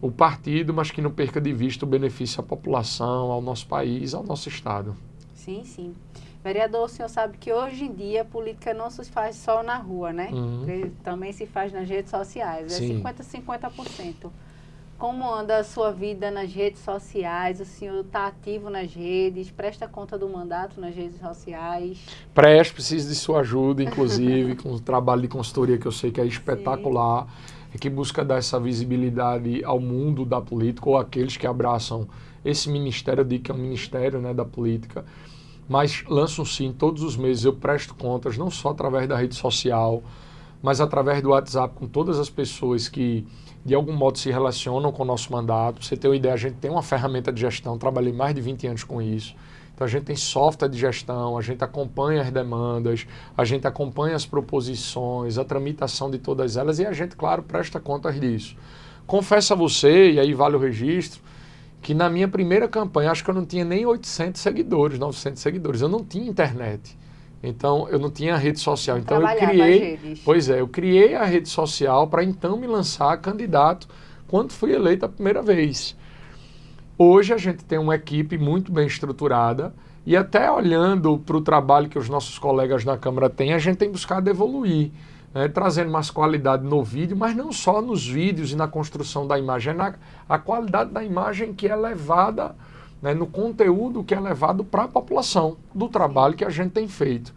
o partido, mas que não perca de vista o benefício à população, ao nosso país, ao nosso estado. Sim, sim. Vereador, o senhor sabe que hoje em dia a política não se faz só na rua, né? Também se faz nas redes sociais, Sim. 50-50%. Como anda a sua vida nas redes sociais? O senhor está ativo nas redes? Presta conta do mandato nas redes sociais? Preciso de sua ajuda, inclusive, com o trabalho de consultoria que eu sei que é espetacular, que busca dar essa visibilidade ao mundo da política, ou aqueles que abraçam esse ministério, eu digo que é um ministério, né, da política, mas lanço sim, todos os meses eu presto contas, não só através da rede social, mas através do WhatsApp, com todas as pessoas que de algum modo se relacionam com o nosso mandato. Pra você ter uma ideia, a gente tem uma ferramenta de gestão, trabalhei mais de 20 anos com isso. Então a gente tem software de gestão, a gente acompanha as demandas, a gente acompanha as proposições, a tramitação de todas elas, e a gente, claro, presta contas disso. Confesso a você, e aí vale o registro, que na minha primeira campanha, acho que eu não tinha nem 800 seguidores, 900 seguidores, eu não tinha internet. Então, eu não tinha rede social. Então, eu criei a rede social para então me lançar candidato quando fui eleito a primeira vez. Hoje a gente tem uma equipe muito bem estruturada e até olhando para o trabalho que os nossos colegas na Câmara têm, a gente tem buscado evoluir, né, trazendo mais qualidade no vídeo, mas não só nos vídeos e na construção da imagem, a qualidade da imagem que é levada, né, no conteúdo que é levado para a população, do trabalho que a gente tem feito.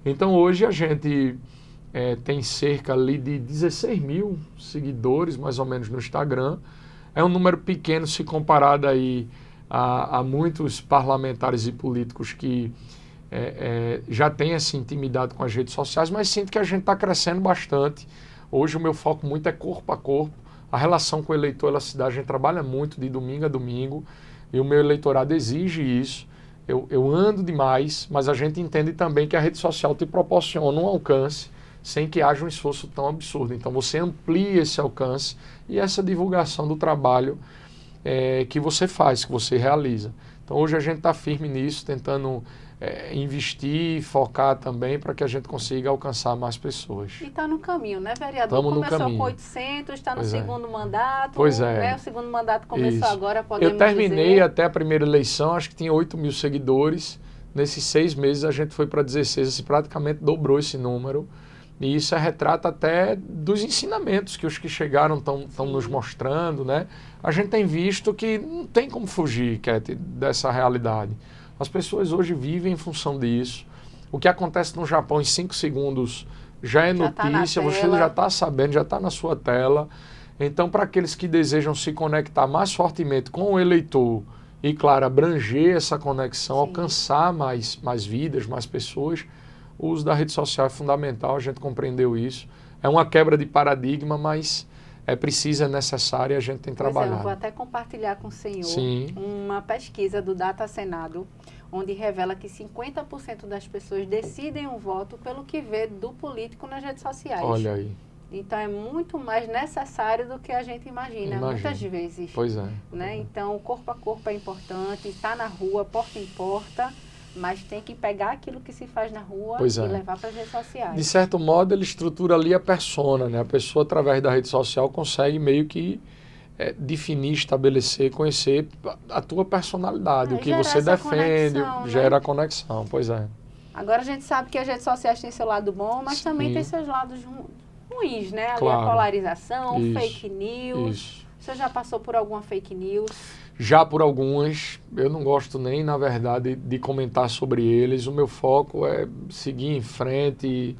Então hoje a gente tem cerca ali de 16 mil seguidores, mais ou menos, no Instagram. É um número pequeno se comparado aí a muitos parlamentares e políticos que já têm essa intimidade com as redes sociais, mas sinto que a gente está crescendo bastante. Hoje o meu foco muito é corpo a corpo. A relação com o eleitor e a cidade, a gente trabalha muito de domingo a domingo, e o meu eleitorado exige isso. Eu ando demais, mas a gente entende também que a rede social te proporciona um alcance sem que haja um esforço tão absurdo. Então você amplia esse alcance e essa divulgação do trabalho que você faz, que você realiza. Então hoje a gente está firme nisso, tentando investir, focar também para que a gente consiga alcançar mais pessoas. E está no caminho, né, vereador? Estamos no Começou caminho. com 800, está no Pois é. segundo mandato. Pois é. Né? O segundo mandato começou Isso. agora, podemos Eu terminei dizer. até a primeira eleição, acho que tinha 8.000 seguidores. Nesses 6 meses a gente foi para 16, assim, praticamente dobrou esse número. E isso é retrato até dos ensinamentos que os que chegaram estão nos mostrando, né? A gente tem visto que não tem como fugir, Keti, dessa realidade. As pessoas hoje vivem em função disso. O que acontece no Japão em 5 segundos já é notícia, você já está sabendo, já está na sua tela. Então, para aqueles que desejam se conectar mais fortemente com o eleitor e, claro, abranger essa conexão, alcançar mais vidas, mais pessoas, o uso da rede social é fundamental, a gente compreendeu isso. É uma quebra de paradigma, mas é preciso, é necessário e a gente tem trabalhado. Eu vou até compartilhar com o senhor Sim. uma pesquisa do Data Senado, onde revela que 50% das pessoas decidem um voto pelo que vê do político nas redes sociais. Olha aí. Então é muito mais necessário do que a gente imagina. Muitas vezes. Pois é. Né? Então, corpo a corpo é importante, estar na rua, porta em porta, mas tem que pegar aquilo que se faz na rua e levar para as redes sociais. De certo modo, ele estrutura ali a persona, né? A pessoa, através da rede social, consegue meio que definir, estabelecer, conhecer a tua personalidade, o que você defende, conexão, gera né? conexão, pois é. Agora a gente sabe que as redes sociais têm seu lado bom, mas também tem seus lados ruins, né? Ali Claro. a polarização, Isso. fake news. Isso. Você já passou por alguma fake news? Já por algumas, eu não gosto nem, na verdade, de comentar sobre eles. O meu foco é seguir em frente.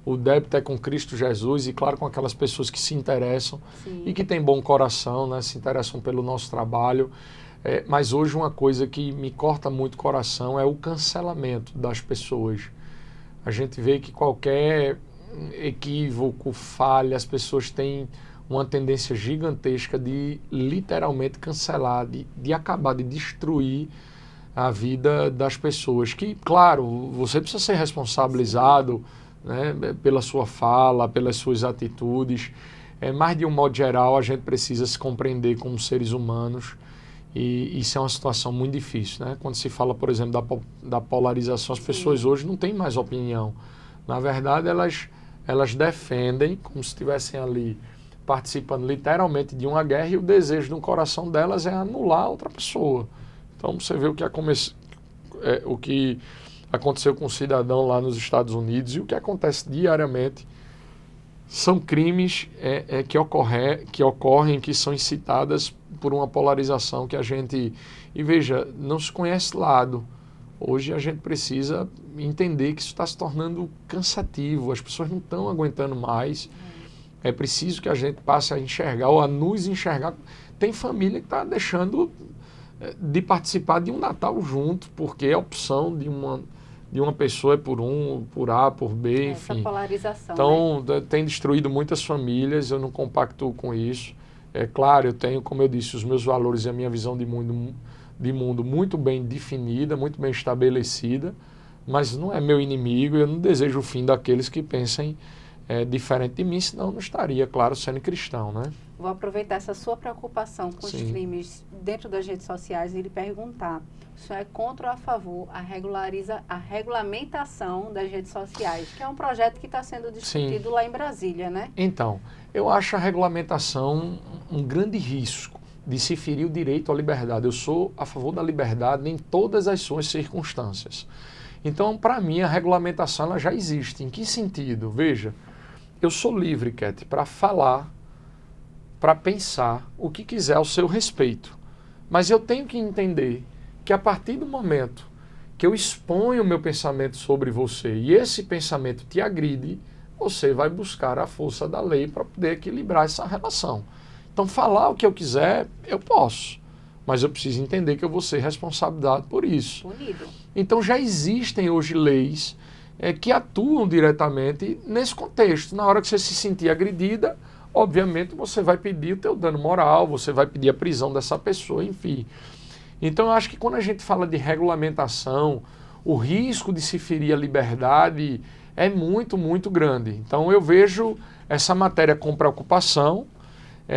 O débito é com Cristo Jesus e, claro, com aquelas pessoas que se interessam e que têm bom coração, né? Se interessam pelo nosso trabalho. Mas hoje uma coisa que me corta muito o coração é o cancelamento das pessoas. A gente vê que qualquer equívoco, falha, as pessoas têm uma tendência gigantesca de literalmente cancelar, de acabar, de destruir a vida das pessoas. Que, claro, você precisa ser responsabilizado, né, pela sua fala, pelas suas atitudes, mas de um modo geral a gente precisa se compreender como seres humanos e isso é uma situação muito difícil, né? Quando se fala, por exemplo, da polarização, as pessoas hoje não têm mais opinião. Na verdade, elas defendem como se estivessem ali participando literalmente de uma guerra e o desejo no coração delas é anular outra pessoa. Então você vê o que aconteceu com um cidadão lá nos Estados Unidos e o que acontece diariamente são crimes que ocorrem, que são incitadas por uma polarização que a gente... E veja, não se conhece lado. Hoje a gente precisa entender que isso está se tornando cansativo, as pessoas não estão aguentando mais. É preciso que a gente passe a enxergar ou a nos enxergar. Tem família que está deixando de participar de um Natal junto, porque a opção de uma pessoa é por A, por B, enfim. Essa polarização. Então, tem destruído muitas famílias, eu não compactuo com isso. É claro, eu tenho, como eu disse, os meus valores e a minha visão de mundo muito bem definida, muito bem estabelecida, mas não é meu inimigo, eu não desejo o fim daqueles que pensem diferente de mim, senão eu não estaria, claro, sendo cristão, né? Vou aproveitar essa sua preocupação com os crimes dentro das redes sociais e lhe perguntar, o senhor é contra ou a favor a regulamentação das redes sociais, que é um projeto que está sendo discutido lá em Brasília, né? Então, eu acho a regulamentação um grande risco de se ferir o direito à liberdade. Eu sou a favor da liberdade em todas as suas circunstâncias. Então, para mim, a regulamentação ela já existe. Em que sentido? Veja, eu sou livre, Keti, para falar, para pensar o que quiser ao seu respeito. Mas eu tenho que entender que a partir do momento que eu exponho o meu pensamento sobre você e esse pensamento te agride, você vai buscar a força da lei para poder equilibrar essa relação. Então, falar o que eu quiser, eu posso. Mas eu preciso entender que eu vou ser responsabilizado por isso. Punido. Então, já existem hoje leis que atuam diretamente nesse contexto. Na hora que você se sentir agredida, obviamente você vai pedir o teu dano moral, você vai pedir a prisão dessa pessoa, enfim. Então, eu acho que quando a gente fala de regulamentação, o risco de se ferir a liberdade é muito, muito grande. Então eu vejo essa matéria com preocupação,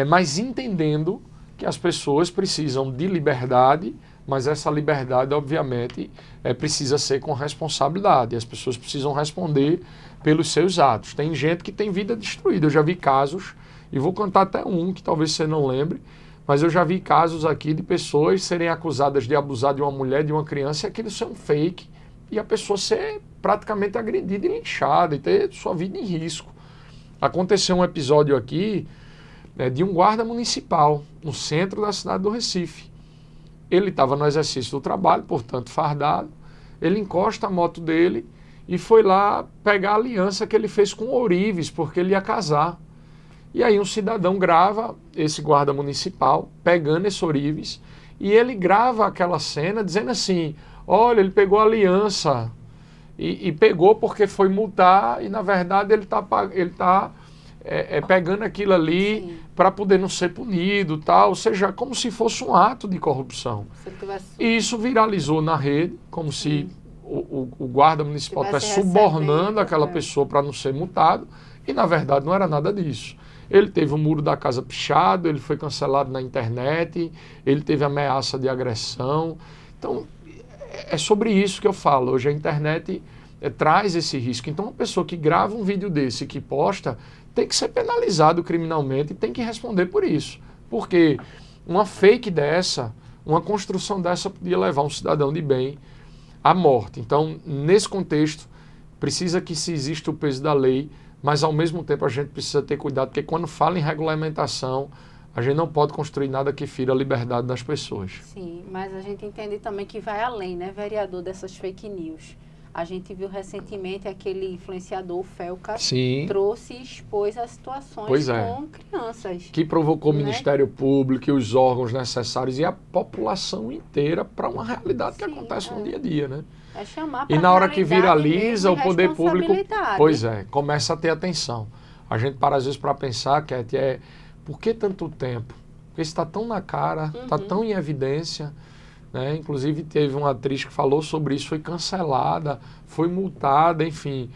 mas entendendo que as pessoas precisam de liberdade, mas essa liberdade, obviamente, precisa ser com responsabilidade. As pessoas precisam responder pelos seus atos. Tem gente que tem vida destruída. Eu já vi casos, e vou contar até um que talvez você não lembre, mas eu já vi casos aqui de pessoas serem acusadas de abusar de uma mulher, de uma criança, e aquilo ser um fake, e a pessoa ser praticamente agredida e linchada, e ter sua vida em risco. Aconteceu um episódio aqui de um guarda municipal, no centro da cidade do Recife. Ele estava no exercício do trabalho, portanto fardado, ele encosta a moto dele e foi lá pegar a aliança que ele fez com o ourives, porque ele ia casar. E aí um cidadão grava esse guarda municipal, pegando esse ourives, e ele grava aquela cena dizendo assim, olha, ele pegou a aliança, e pegou porque foi multar, e na verdade ele tá pegando aquilo ali para poder não ser punido, tal, ou seja, como se fosse um ato de corrupção. E isso viralizou na rede, como se o guarda municipal estivesse subornando aquela pessoa para não ser multado, e na verdade não era nada disso. Ele teve o muro da casa pichado, ele foi cancelado na internet, ele teve ameaça de agressão. Então, é sobre isso que eu falo. Hoje a internet traz esse risco. Então, uma pessoa que grava um vídeo desse e que posta, tem que ser penalizado criminalmente e tem que responder por isso. Porque uma fake dessa, uma construção dessa podia levar um cidadão de bem à morte. Então, nesse contexto, precisa que se exista o peso da lei, mas ao mesmo tempo a gente precisa ter cuidado, porque quando fala em regulamentação, a gente não pode construir nada que fira a liberdade das pessoas. Sim, mas a gente entende também que vai além, né, vereador, dessas fake news. A gente viu recentemente aquele influenciador, Felca, trouxe e expôs as situações com crianças. Que provocou o Ministério Público e os órgãos necessários e a população inteira para uma realidade que acontece no dia a dia, né? É chamar e na hora que viraliza, o poder público, começa a ter atenção. A gente para às vezes para pensar, Cat, por que tanto tempo? Porque isso está tão na cara, está tão em evidência, né? Inclusive teve uma atriz que falou sobre isso, foi cancelada, foi multada, enfim.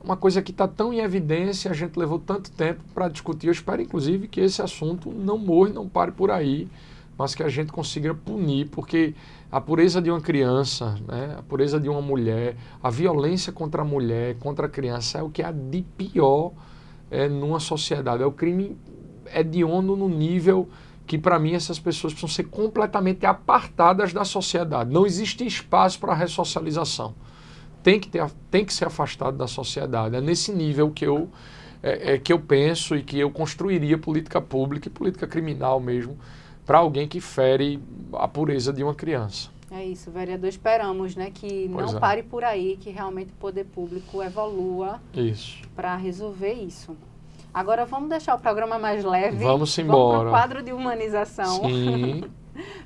Uma coisa que está tão em evidência, a gente levou tanto tempo para discutir. Eu espero, inclusive, que esse assunto não morra e não pare por aí, mas que a gente consiga punir, porque a pureza de uma criança, né, a pureza de uma mulher, a violência contra a mulher, contra a criança, é o que há de pior numa sociedade. É o crime hediondo no nível que, para mim, essas pessoas precisam ser completamente apartadas da sociedade. Não existe espaço para ressocialização. Tem que ser afastado da sociedade. É nesse nível que eu penso e que eu construiria política pública e política criminal mesmo, para alguém que fere a pureza de uma criança. É isso, vereador. Esperamos, né, que não pare por aí, que realmente o poder público evolua para resolver isso. Agora vamos deixar o programa mais leve. Vamos embora. Vamos para o quadro de humanização. Sim.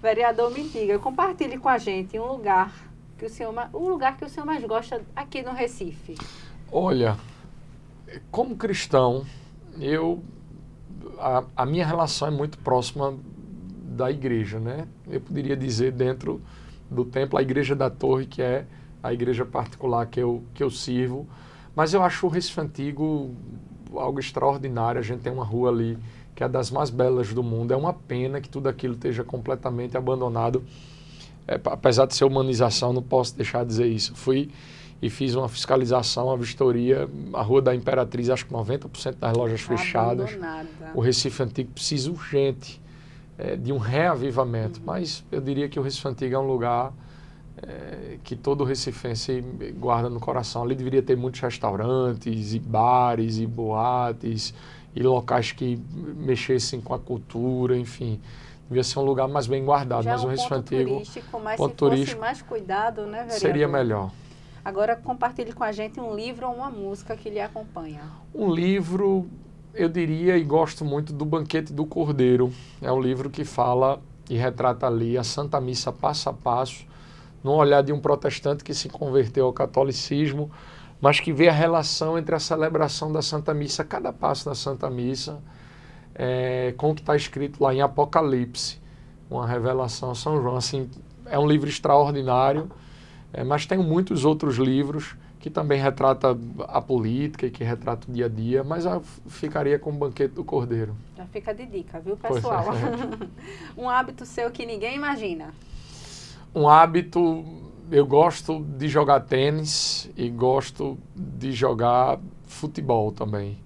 Vereador, me diga, compartilhe com a gente um lugar que o senhor mais gosta aqui no Recife. Olha, como cristão, a minha relação é muito próxima da igreja, né? Eu poderia dizer dentro do templo, a igreja da Torre, que é a igreja particular que eu sirvo, mas eu acho o Recife Antigo algo extraordinário. A gente tem uma rua ali que é das mais belas do mundo. É uma pena que tudo aquilo esteja completamente abandonado. Apesar de ser humanização, não posso deixar de dizer isso. Fui e fiz uma fiscalização, uma vistoria, a Rua da Imperatriz, acho que 90% das lojas fechadas. O Recife Antigo precisa urgente de um reavivamento, mas eu diria que o Recife Antigo é um lugar que todo recifense guarda no coração. Ali deveria ter muitos restaurantes, e bares, e boates, e locais que mexessem com a cultura, enfim. Devia ser um lugar mais bem guardado. Já mas o Recife Antigo, turístico, mas se fosse mais cuidado, né, vereador? Seria melhor. Agora compartilhe com a gente um livro ou uma música que lhe acompanha. Um livro, eu diria, e gosto muito do Banquete do Cordeiro. É um livro que fala e retrata ali a Santa Missa passo a passo, num olhar de um protestante que se converteu ao catolicismo, mas que vê a relação entre a celebração da Santa Missa, cada passo da Santa Missa, com o que está escrito lá em Apocalipse, uma revelação a São João. Assim, é um livro extraordinário, mas tenho muitos outros livros que também retrata a política e que retrata o dia a dia, mas eu ficaria com o Banquete do Cordeiro. Já fica de dica, viu, pessoal? Um hábito seu que ninguém imagina. Um hábito, eu gosto de jogar tênis e gosto de jogar futebol também.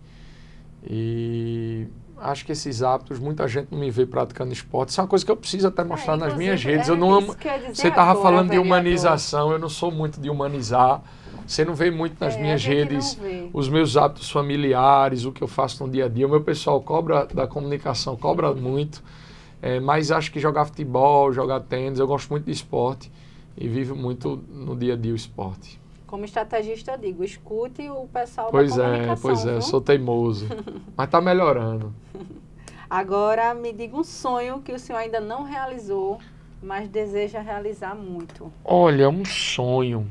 E acho que esses hábitos, muita gente não me vê praticando esporte. Isso é uma coisa que eu preciso até mostrar nas minhas redes. Eu não amo. Você estava falando de humanização, eu não sou muito de humanizar. Você não vê muito nas minhas redes os meus hábitos familiares, o que eu faço no dia a dia. O meu pessoal cobra da comunicação, cobra muito. Mas acho que jogar futebol, jogar tênis, eu gosto muito de esporte e vivo muito no dia a dia o esporte. Como estrategista, eu digo, escute o pessoal da comunicação. Pois é, sou teimoso, mas está melhorando. Agora, me diga um sonho que o senhor ainda não realizou, mas deseja realizar muito. Olha, um sonho.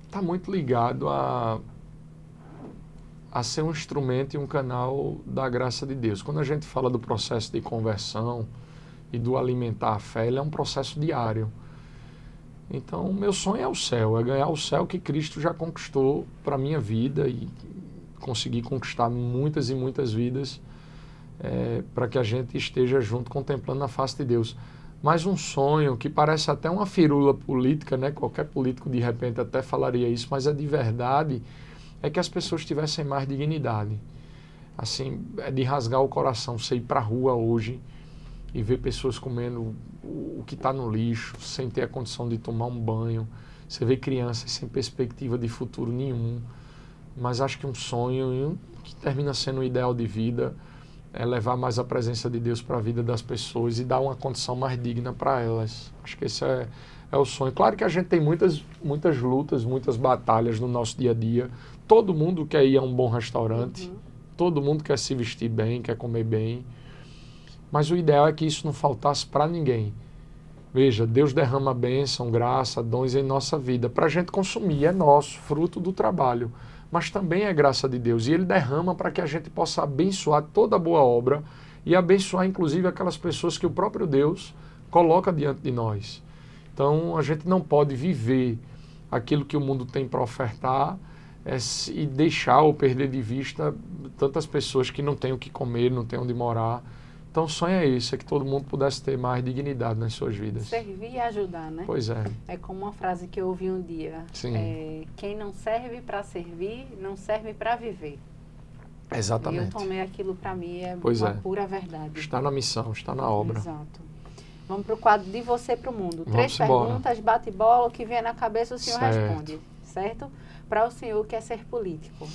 Está muito ligado a ser um instrumento e um canal da graça de Deus. Quando a gente fala do processo de conversão e do alimentar a fé, ele é um processo diário. Então, o meu sonho é o céu, é ganhar o céu que Cristo já conquistou para a minha vida e conseguir conquistar muitas e muitas vidas para que a gente esteja junto contemplando a face de Deus. Mas um sonho que parece até uma firula política, né? Qualquer político de repente até falaria isso, mas é de verdade, é que as pessoas tivessem mais dignidade. Assim, é de rasgar o coração você ir para a rua hoje e ver pessoas comendo o que está no lixo, sem ter a condição de tomar um banho. Você vê crianças sem perspectiva de futuro nenhum. Mas acho que um sonho que termina sendo um ideal de vida é levar mais a presença de Deus para a vida das pessoas e dar uma condição mais digna para elas. Acho que esse é o sonho. Claro que a gente tem muitas lutas, muitas batalhas no nosso dia a dia. Todo mundo quer ir a um bom restaurante, todo mundo quer se vestir bem, quer comer bem. Mas o ideal é que isso não faltasse para ninguém. Veja, Deus derrama bênção, graça, dons em nossa vida para a gente consumir, é nosso, fruto do trabalho. Mas também é graça de Deus e Ele derrama para que a gente possa abençoar toda boa obra e abençoar inclusive aquelas pessoas que o próprio Deus coloca diante de nós. Então a gente não pode viver aquilo que o mundo tem para ofertar e deixar ou perder de vista tantas pessoas que não têm o que comer, não têm onde morar. Então o sonho é esse, é que todo mundo pudesse ter mais dignidade nas suas vidas. Servir e ajudar, né? Pois é. É como uma frase que eu ouvi um dia. Sim. Quem não serve para servir, não serve para viver. Exatamente. E eu tomei aquilo para mim, pura verdade. Está na missão, está na obra. Exato. Vamos para o quadro de você para o mundo. Vamos 3 embora. Perguntas, bate bola, o que vier na cabeça o senhor Certo. responde. Certo? Para o senhor que é ser político.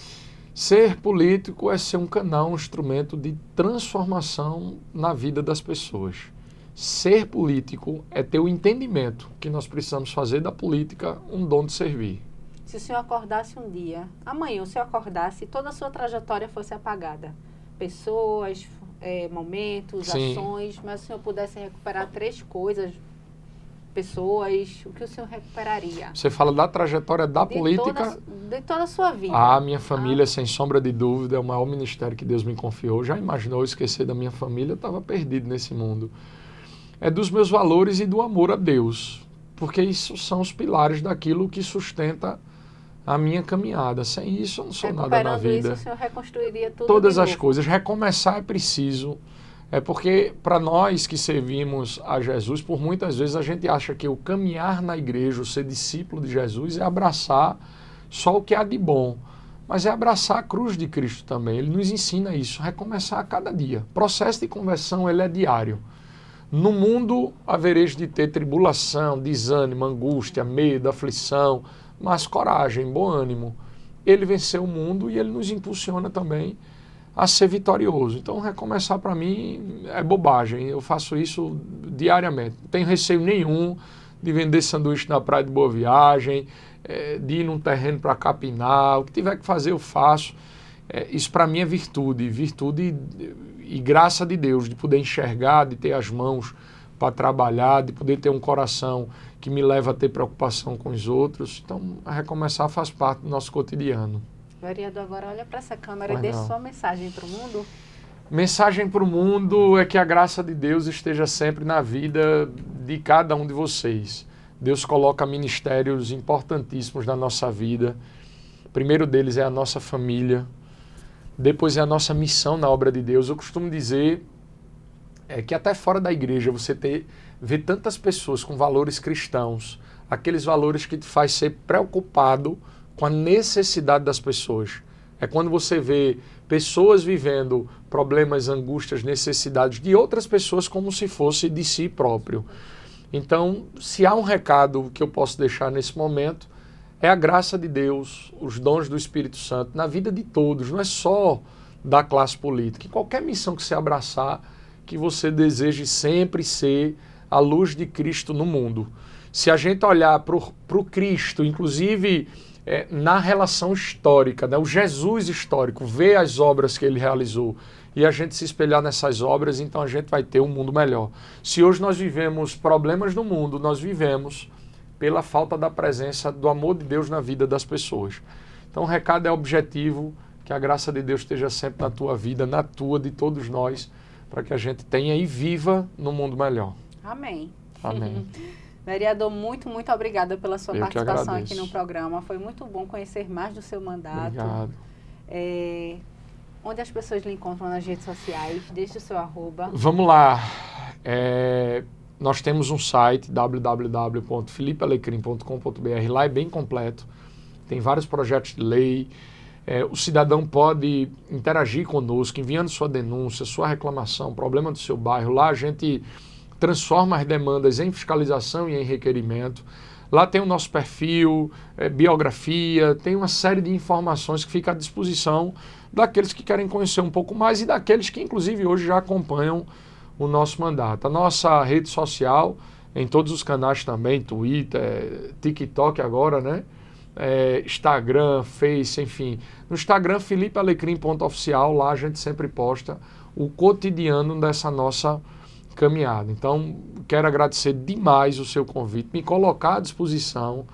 Ser político é ser um canal, um instrumento de transformação na vida das pessoas. Ser político é ter o entendimento que nós precisamos fazer da política um dom de servir. Se o senhor acordasse um dia, amanhã o senhor acordasse e toda a sua trajetória fosse apagada, pessoas, momentos, Sim. ações, mas o senhor pudesse recuperar 3 coisas, pessoas, o que o senhor recuperaria? Você fala da trajetória da política. De toda a sua vida. A minha família, sem sombra de dúvida, é o maior ministério que Deus me confiou. Já imaginou eu esquecer da minha família? Eu estava perdido nesse mundo. É dos meus valores e do amor a Deus, porque isso são os pilares daquilo que sustenta a minha caminhada. Sem isso eu não sou nada na vida. Isso, o senhor reconstruiria tudo Todas de as novo. coisas. Recomeçar é preciso. É porque, para nós que servimos a Jesus, por muitas vezes a gente acha que o caminhar na igreja, o ser discípulo de Jesus, é abraçar só o que há de bom. Mas é abraçar a cruz de Cristo também. Ele nos ensina isso, recomeçar a cada dia. O processo de conversão, ele é diário. No mundo, havereis de ter tribulação, desânimo, angústia, medo, aflição, mas coragem, bom ânimo. Ele venceu o mundo e ele nos impulsiona também a ser vitorioso. Então, recomeçar para mim é bobagem. Eu faço isso diariamente. Não tenho receio nenhum de vender sanduíche na praia de Boa Viagem, de ir num terreno para capinar. O que tiver que fazer, eu faço. Isso para mim é virtude. Virtude e graça de Deus, de poder enxergar, de ter as mãos para trabalhar, de poder ter um coração que me leva a ter preocupação com os outros. Então, a recomeçar faz parte do nosso cotidiano. Vereador, agora olha para essa câmera e dê sua mensagem para o mundo. Mensagem para o mundo é que a graça de Deus esteja sempre na vida de cada um de vocês. Deus coloca ministérios importantíssimos na nossa vida. O primeiro deles é a nossa família. Depois é a nossa missão na obra de Deus. Eu costumo dizer que até fora da igreja você vê tantas pessoas com valores cristãos, aqueles valores que te faz ser preocupado com a necessidade das pessoas. É quando você vê pessoas vivendo problemas, angústias, necessidades de outras pessoas como se fosse de si próprio. Então, se há um recado que eu posso deixar nesse momento, é a graça de Deus, os dons do Espírito Santo na vida de todos, não é só da classe política. Em qualquer missão que você abraçar, que você deseje sempre ser a luz de Cristo no mundo. Se a gente olhar para o Cristo, inclusive na relação histórica, né, o Jesus histórico, ver as obras que ele realizou e a gente se espelhar nessas obras, então a gente vai ter um mundo melhor. Se hoje nós vivemos problemas no mundo, nós vivemos pela falta da presença do amor de Deus na vida das pessoas. Então o recado é objetivo, que a graça de Deus esteja sempre na tua vida, na tua, de todos nós, para que a gente tenha e viva num mundo melhor. Amém. Amém. Vereador, muito obrigada pela sua participação aqui no agradeço. programa. Foi muito bom conhecer mais do seu mandato. Obrigado. Onde as pessoas lhe encontram nas redes sociais? Deixe o seu @. Vamos lá. Nós temos um site, www.filipealecrim.com.br. Lá é bem completo. Tem vários projetos de lei. O cidadão pode interagir conosco, enviando sua denúncia, sua reclamação, problema do seu bairro. Lá a gente transforma as demandas em fiscalização e em requerimento. Lá tem o nosso perfil, biografia, tem uma série de informações que fica à disposição daqueles que querem conhecer um pouco mais e daqueles que, inclusive, hoje já acompanham o nosso mandato. A nossa rede social, em todos os canais também, Twitter, TikTok agora, né? Instagram, Face, enfim. No Instagram, filipealecrim.oficial, lá a gente sempre posta o cotidiano dessa nossa caminhada. Então, quero agradecer demais o seu convite, me colocar à disposição,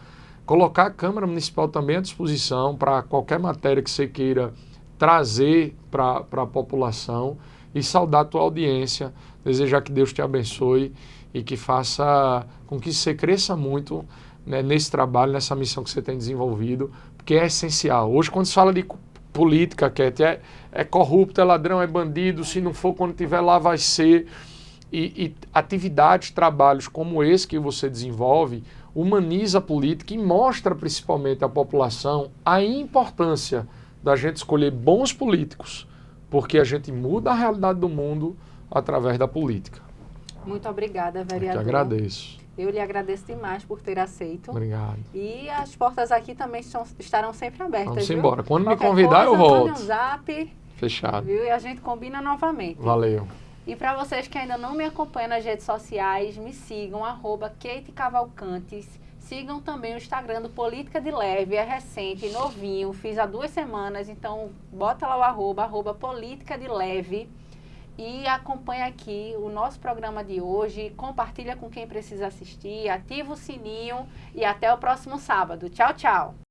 colocar a Câmara Municipal também à disposição para qualquer matéria que você queira trazer para a população e saudar a tua audiência, desejar que Deus te abençoe e que faça com que você cresça muito, né, nesse trabalho, nessa missão que você tem desenvolvido, porque é essencial. Hoje, quando se fala de política, Keti, é corrupto, é ladrão, é bandido, se não for quando estiver lá vai ser. E atividades, trabalhos como esse que você desenvolve, humaniza a política e mostra principalmente à população a importância da gente escolher bons políticos, porque a gente muda a realidade do mundo através da política. Muito obrigada, vereador. Eu te agradeço. Eu lhe agradeço demais por ter aceito. Obrigado. E as portas aqui também estarão sempre abertas. Vamos viu? embora. Quando Qualquer me convidar, coisa, eu volto. mande um zap. Fechado. Viu? E a gente combina novamente. Valeu. E para vocês que ainda não me acompanham nas redes sociais, me sigam, @Kate Cavalcantes. Sigam também o Instagram do Política de Leve, é recente, novinho, fiz há 2 semanas, então bota lá o @, Política de Leve. E acompanha aqui o nosso programa de hoje, compartilha com quem precisa assistir, ativa o sininho e até o próximo sábado. Tchau, tchau!